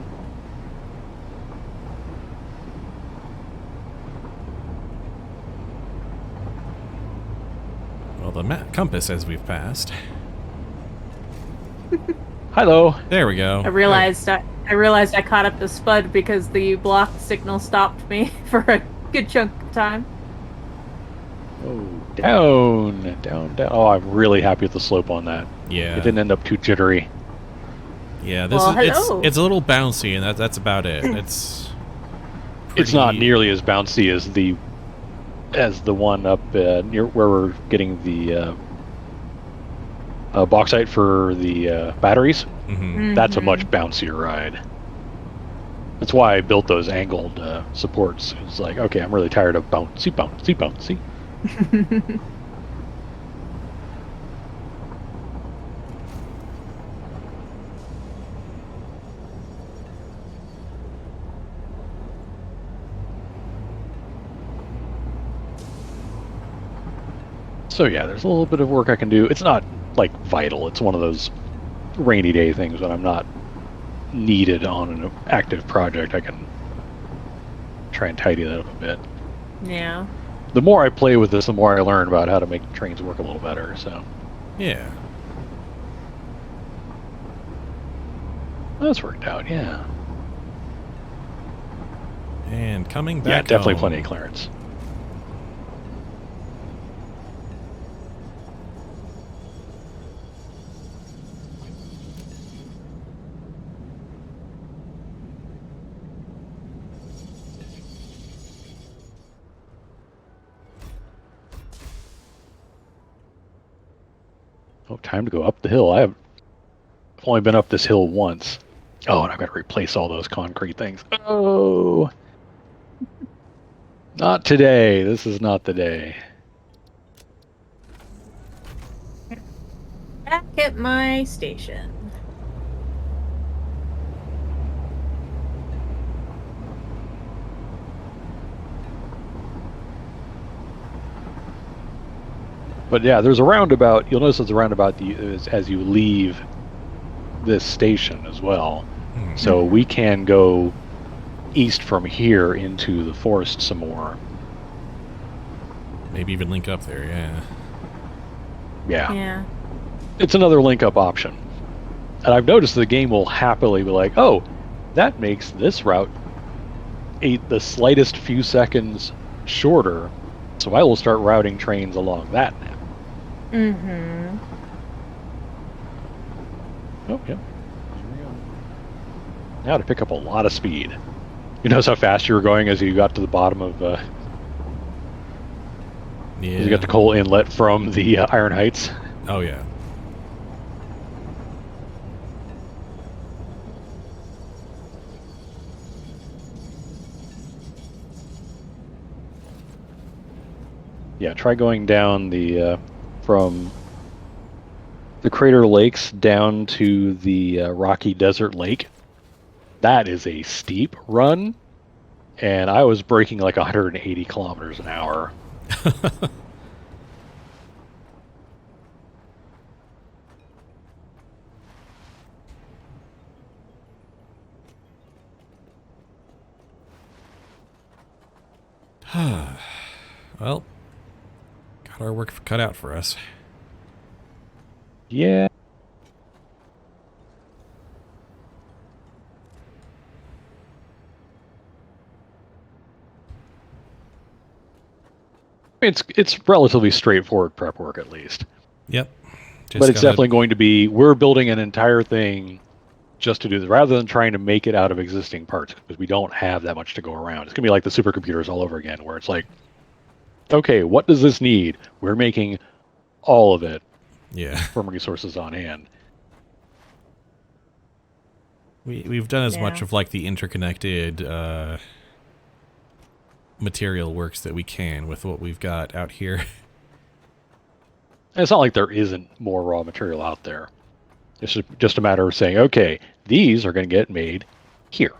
Well, the compass says we've passed. Hello. There we go. I realized I caught up to Spud because the block signal stopped me for a good chunk of time. Oh, down. Oh, I'm really happy with the slope on that. Yeah. It didn't end up too jittery. Yeah, this Well, is hello. it's a little bouncy, and that's about it. It's It's not pretty- nearly as bouncy as the one up near where we're getting the bauxite for the batteries. Mhm. That's a much bouncier ride. That's why I built those angled supports. It's like, okay, I'm really tired of bouncy. So yeah, there's a little bit of work I can do. It's not like vital. It's one of those rainy day things when I'm not needed on an active project. I can try and tidy that up a bit. Yeah. The more I play with this, the more I learn about how to make trains work a little better. So Yeah. that's worked out. Yeah. And coming Yeah, back. definitely home. plenty of clearance. Oh, time to go up the hill. I've only been up this hill once. Oh, and I've got to replace all those concrete things. Oh, not today. This is not the day. Back at my station. But yeah, there's a roundabout. You'll notice there's a roundabout as you leave this station as well. Mhm. So we can go east from here into the forest some more. Maybe even link up there. Yeah. Yeah. Yeah. It's another link up option. And I've noticed the game will happily be like, oh, that makes this route the slightest few seconds shorter. So I will start routing trains along that now. Mm-hmm. Oh, yeah. Now to pick up a lot of speed. You notice how fast you were going as you got to the bottom of, Yeah. as you got the coal inlet from the Iron Heights. Oh yeah. Yeah, try going down the from the Crater Lakes down to the Rocky Desert Lake. That is a steep run, and I was braking like 180 kilometers an hour. Well, got our work cut out for us. Yeah. It's relatively straightforward prep work at least. Yep. Just but it's gotta- definitely going to be, we're building an entire thing just to do this, rather than trying to make it out of existing parts, because we don't have that much to go around. It's going to be like the supercomputers all over again, where it's like, okay, what does this need? We're making all of it Yeah. from resources on hand. We've done as much Yeah. of like the interconnected material works that we can with what we've got out here. And it's not like there isn't more raw material out there. It's just a matter of saying, okay, these are going to get made here.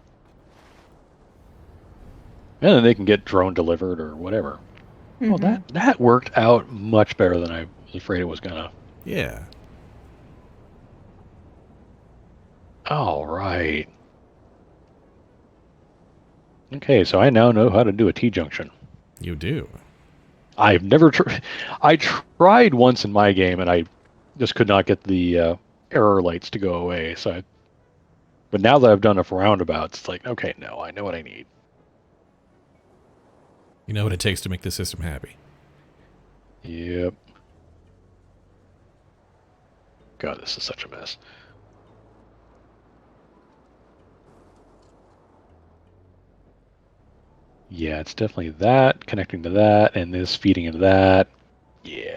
And then they can get drone delivered or whatever. Well, that worked out much better than I was afraid it was going to. Yeah. All right. Okay, so I now know how to do a T-junction. You do. I've never I tried once in my game, and I just could not get the error lights to go away. But now that I've done enough roundabouts, it's like, okay, no, I know what I need. You know what it takes to make the system happy. Yep. God, this is such a mess. Yeah, it's definitely that, connecting to that, and this feeding into that. Yeah,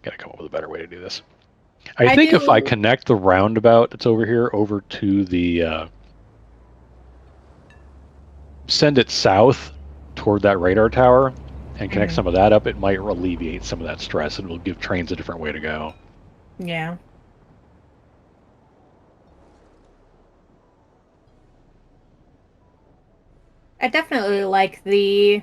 gotta come up with a better way to do this. I think if I connect the roundabout that's over here over to the... send it south toward that radar tower and connect some of that up, it might alleviate some of that stress, and it'll give trains a different way to go. Yeah. I definitely like the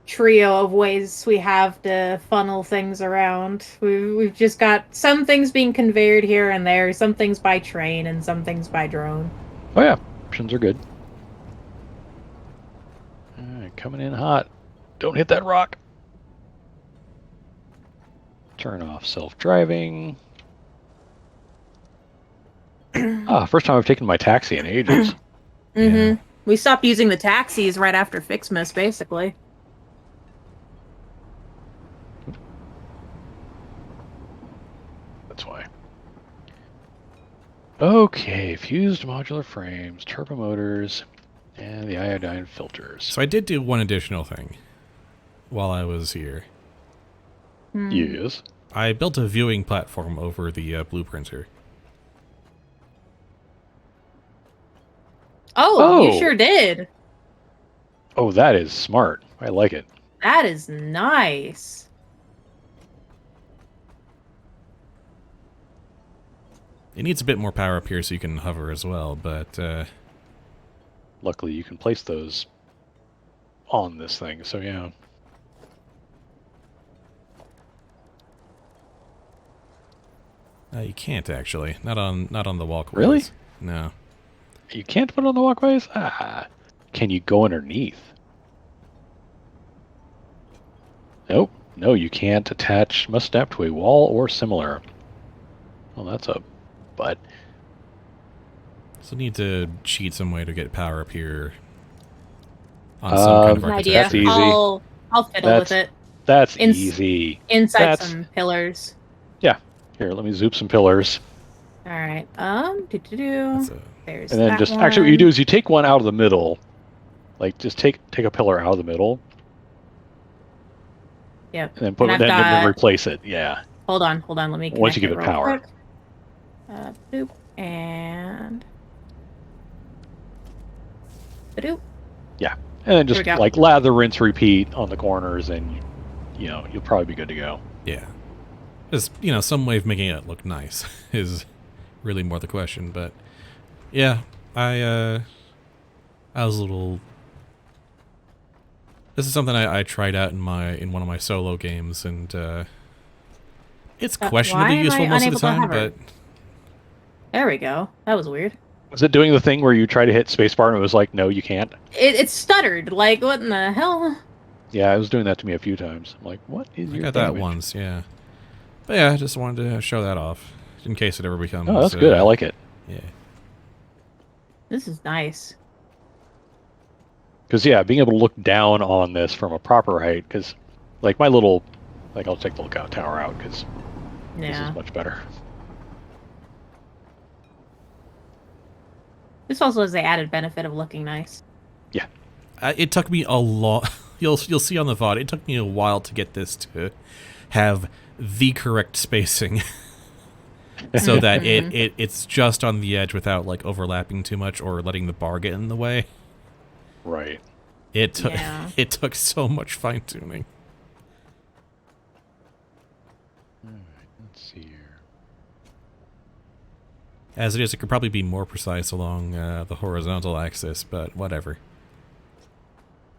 trio of ways we have to funnel things around. We've just got some things being conveyed here and there, some things by train and some things by drone. Oh yeah, options are good. Alright, coming in hot. Don't hit that rock. Turn off self-driving. First time I've taken my taxi in ages. Yeah. We stopped using the taxis right after Fixmas, basically. That's why. Okay, fused modular frames, turbo motors, and the iodine filters. So I did do one additional thing while I was here. Yes. I built a viewing platform over the blueprinter. Oh, you Oh. sure did. Oh, that is smart. I like it. That is nice. It needs a bit more power up here so you can hover as well, but Luckily, you can place those on this thing, so yeah. you can't actually. Not on the walkways. Really? No. You can't put it on the walkways? Can you go underneath? Nope. No, you can't attach. Must snap to a wall or similar. Well, that's a butt. So need to cheat some way to get power up here on some kind of An architecture. idea. That's easy. I'll fiddle with it. That's Ins- easy. Inside That's- some pillars. Yeah. Here, let me zoop some pillars. All right. That's a- There's And then that just one. actually what you do is you take one out of the middle. Like just take a pillar out of the middle Yep. and then put And then, I've then got- replace it. Yeah. Hold on. Let me. Once you connect give it real power. quick. Boop and. Boop. And then There just we go. like lather, rinse, repeat on the corners, and you'll probably be good to go. Yeah. Just, some way of making it look nice is really more the question, but yeah, I was a little... This is something I tried out in one of my solo games, and it's why questionably am useful I most of unable the to time, hover? but There we go. That was weird. Was it doing the thing where you try to hit spacebar and it was like, no, you can't? It stuttered. Like, what in the hell? Yeah, it was doing that to me a few times. I'm like, what is I your got that damage? once, yeah. But yeah, I just wanted to show that off, in case it ever becomes... Oh, that's good. I like it. Yeah. This is nice. Because, yeah, being able to look down on this from a proper height, because, like, my little... Like, I'll take the lookout tower out, because This Yeah. is much better. This also has the added benefit of looking nice. Yeah. It took me a lot. You'll see on the VOD. It took me a while to get this to have the correct spacing, so that it's just on the edge without like overlapping too much or letting the bar get in the way. Right. It took Yeah. it took so much fine tuning. Let's see here. As it is, it could probably be more precise along the horizontal axis, but whatever.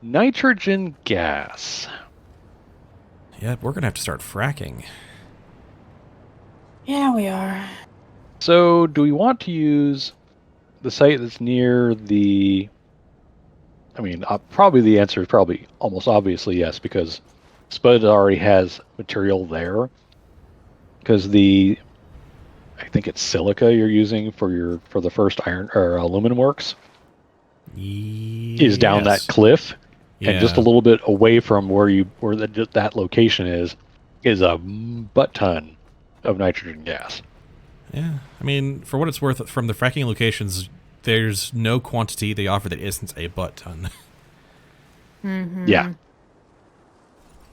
Nitrogen gas. Yep, we're gonna have to start fracking. Yeah, we are. So, do we want to use the site that's near the... I mean, probably the answer is probably almost obviously yes, because Spud already has material there. Because I think it's silica you're using for the first iron or aluminum works is down that cliff, and just a little bit away from where that location is a butt ton of nitrogen gas. Yeah, I mean, for what it's worth, from the fracking locations, there's no quantity they offer that isn't a butt ton. Mm-hmm. Yeah.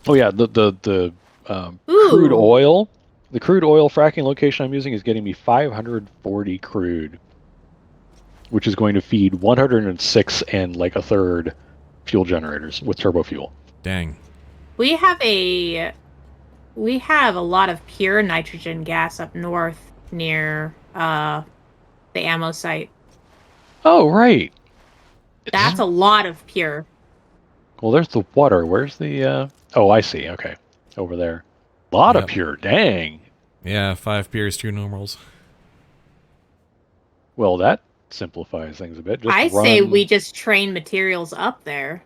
Oh yeah, the Ooh. crude oil. The crude oil fracking location I'm using is getting me 540 crude, which is going to feed 106 and like a third fuel generators with turbo fuel. Dang. We have a lot of pure nitrogen gas up north near the ammo site. Oh, right. That's a lot of pure. Well, there's the water. Where's the... Oh, I see. Okay. Over there. A lot of Yep. pure. Dang. Yeah, 5 pures, 2 normals. Well, that simplifies things a bit. Just I say we just train materials up there.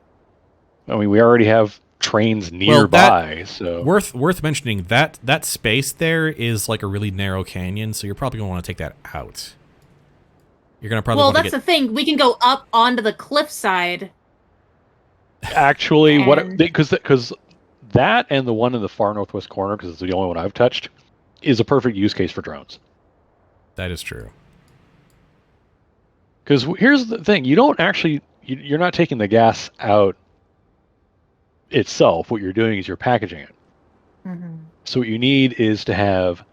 I mean, we already have trains nearby, so... Worth mentioning, that space there is like a really narrow canyon, so you're probably going to want to take that out. You're going to probably Well, want to that's get... the thing. We can go up onto the cliffside. Actually, And- because that and the one in the far northwest corner, because it's the only one I've touched, is a perfect use case for drones. That is true. Because here's the thing: you don't actually, you're not taking the gas out itself. What you're doing is you're packaging it. Mm-hmm. So what you need is to have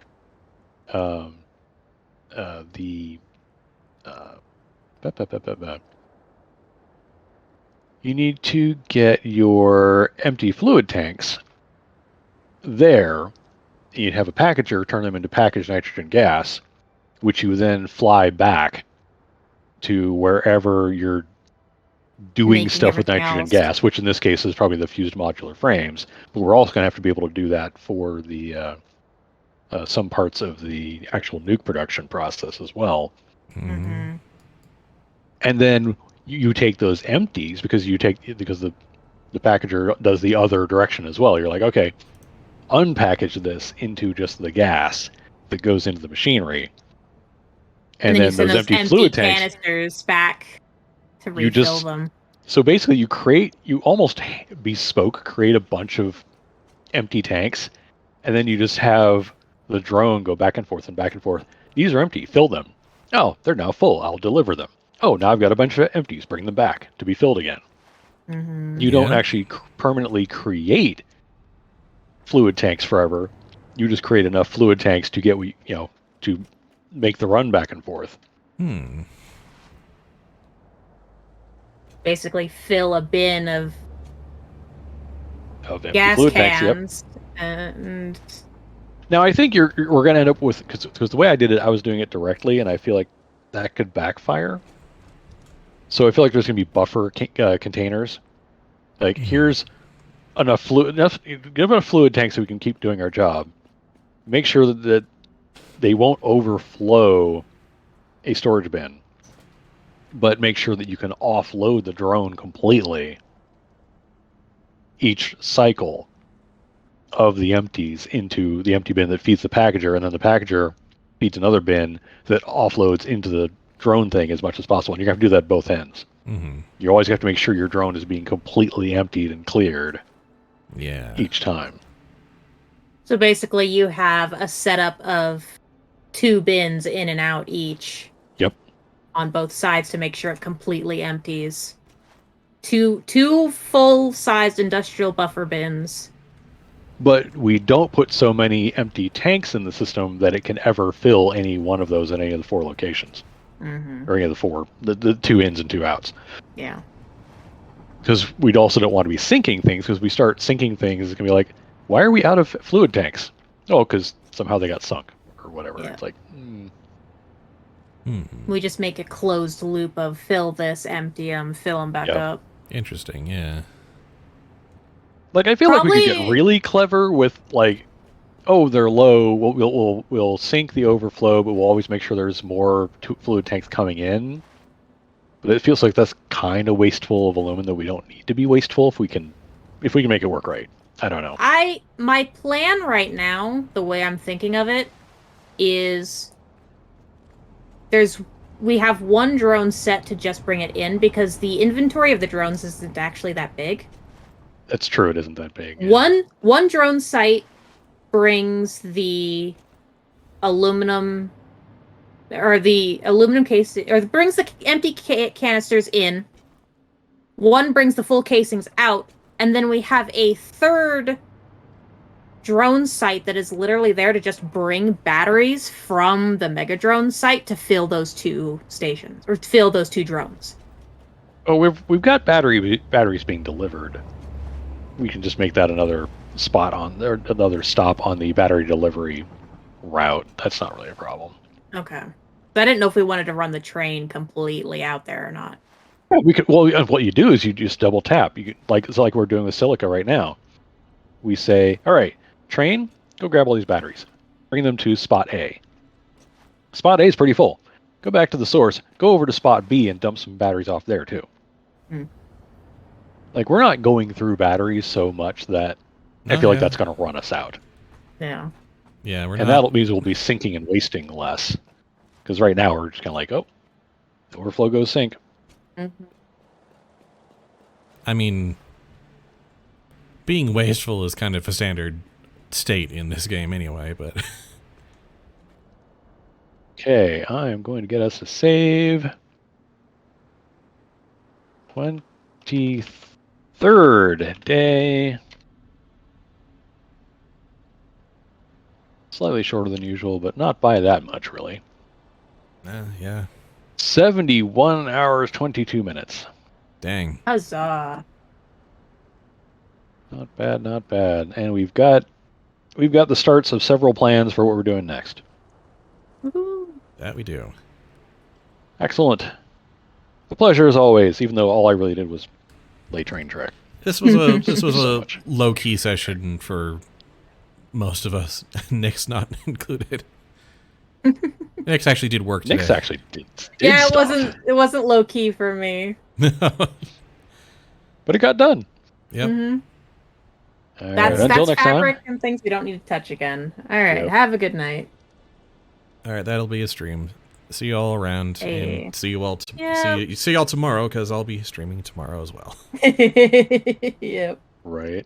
you need to get your empty fluid tanks there. You'd have a packager turn them into packaged nitrogen gas, which you then fly back to wherever you're doing Making stuff with everything nitrogen else. gas, which in this case is probably the fused modular frames. But we're also going to have to be able to do that for the some parts of the actual nuke production process as well. Mm-hmm. And then you take those empties because the packager does the other direction as well. You're like, okay, unpackage this into just the gas that goes into the machinery, and you then send those empty fluid tanks. canisters back to You refill just- them. So basically, you almost bespoke create a bunch of empty tanks, and then you just have the drone go back and forth and back and forth. These are empty. Fill them. Oh, they're now full. I'll deliver them. Oh, now I've got a bunch of empties. Bring them back to be filled again. Mm-hmm. You don't Yeah. actually permanently create fluid tanks forever. You just create enough fluid tanks to get to make the run back and forth. Basically, fill a bin of Of empty gas fluid tanks. Yep. cans, and Now I think we're going to end up with, because the way I did it, I was doing it directly, and I feel like that could backfire. So I feel like there's going to be buffer containers. Like here's enough fluid, give enough fluid tanks so we can keep doing our job. Make sure that they won't overflow a storage bin, but make sure that you can offload the drone completely each cycle of the empties into the empty bin that feeds the packager, and then the packager feeds another bin that offloads into the drone thing as much as possible. And you're going to have to do that at both ends. Mm-hmm. You always have to make sure your drone is being completely emptied and cleared Yeah. each time. So basically, you have a setup of 2 bins in and out each. Yep. On both sides to make sure it completely empties. Two full-sized industrial buffer bins. But we don't put so many empty tanks in the system that it can ever fill any one of those in any of the 4 locations. Mm-hmm. Or any of the 4, the 2 ins and 2 outs. Yeah. Because we also don't want to be sinking things, because we start sinking things, it's going to be like, why are we out of fluid tanks? Oh, because somehow they got sunk, or whatever. Yeah. It's like, We just make a closed loop of fill this, empty them, fill them back Yep. up. Interesting, yeah. Like, I feel like we could get Probably- really clever with, like, oh, they're low, we'll sink the overflow, but we'll always make sure there's more fluid tanks coming in. But it feels like that's kind of wasteful of aluminum that we don't need to be wasteful if we can make it work right. I don't know. My plan right now, the way I'm thinking of it, is we have 1 drone set to just bring it in because the inventory of the drones isn't actually that big. That's true, it isn't that big. One drone site brings the aluminum case, or brings the empty canisters in. 1 brings the full casings out, and then we have a 3rd drone site that is literally there to just bring batteries from the mega drone site to fill those 2 stations, or fill those 2 drones. Oh, we've got batteries being delivered. We can just make that another spot on there, another stop on the battery delivery route. That's not really a problem. Okay. So I didn't know if we wanted to run the train completely out there or not. We could. Well, what you do is you just double tap. You could, it's like we're doing with Silica right now. We say, all right, train, go grab all these batteries, bring them to spot A. Spot A is pretty full. Go back to the source, go over to spot B and dump some batteries off there too. Like, we're not going through batteries so much that I feel like that's going to run us out. Yeah. Yeah, we're And not. that means we'll be sinking and wasting less. Because right now we're just kind of like, oh, the overflow goes sink. Mm-hmm. I mean, being wasteful is kind of a standard state in this game anyway, but... Okay, I am going to get us a save. 23rd day. Slightly shorter than usual, but not by that much, really. yeah. 71 hours, 22 minutes. Dang. Huzzah. Not bad, not bad. And we've got the starts of several plans for what we're doing next. Woohoo. That we do. Excellent. A pleasure as always, even though all I really did was lay train track. This was a So much. low-key session for most of us. Nick's not included. Nick's actually did work today. Nick's actually did Yeah, stuff, it wasn't low key for me. but it got done. Yep. Mm-hmm. All right, That's until next fabric time. and things we don't need to touch again. All right, Yep. have a good night. All right, that'll be a stream. See you all around, Hey. and see you all. Yep. See y'all tomorrow because I'll be streaming tomorrow as well. Yep. Right.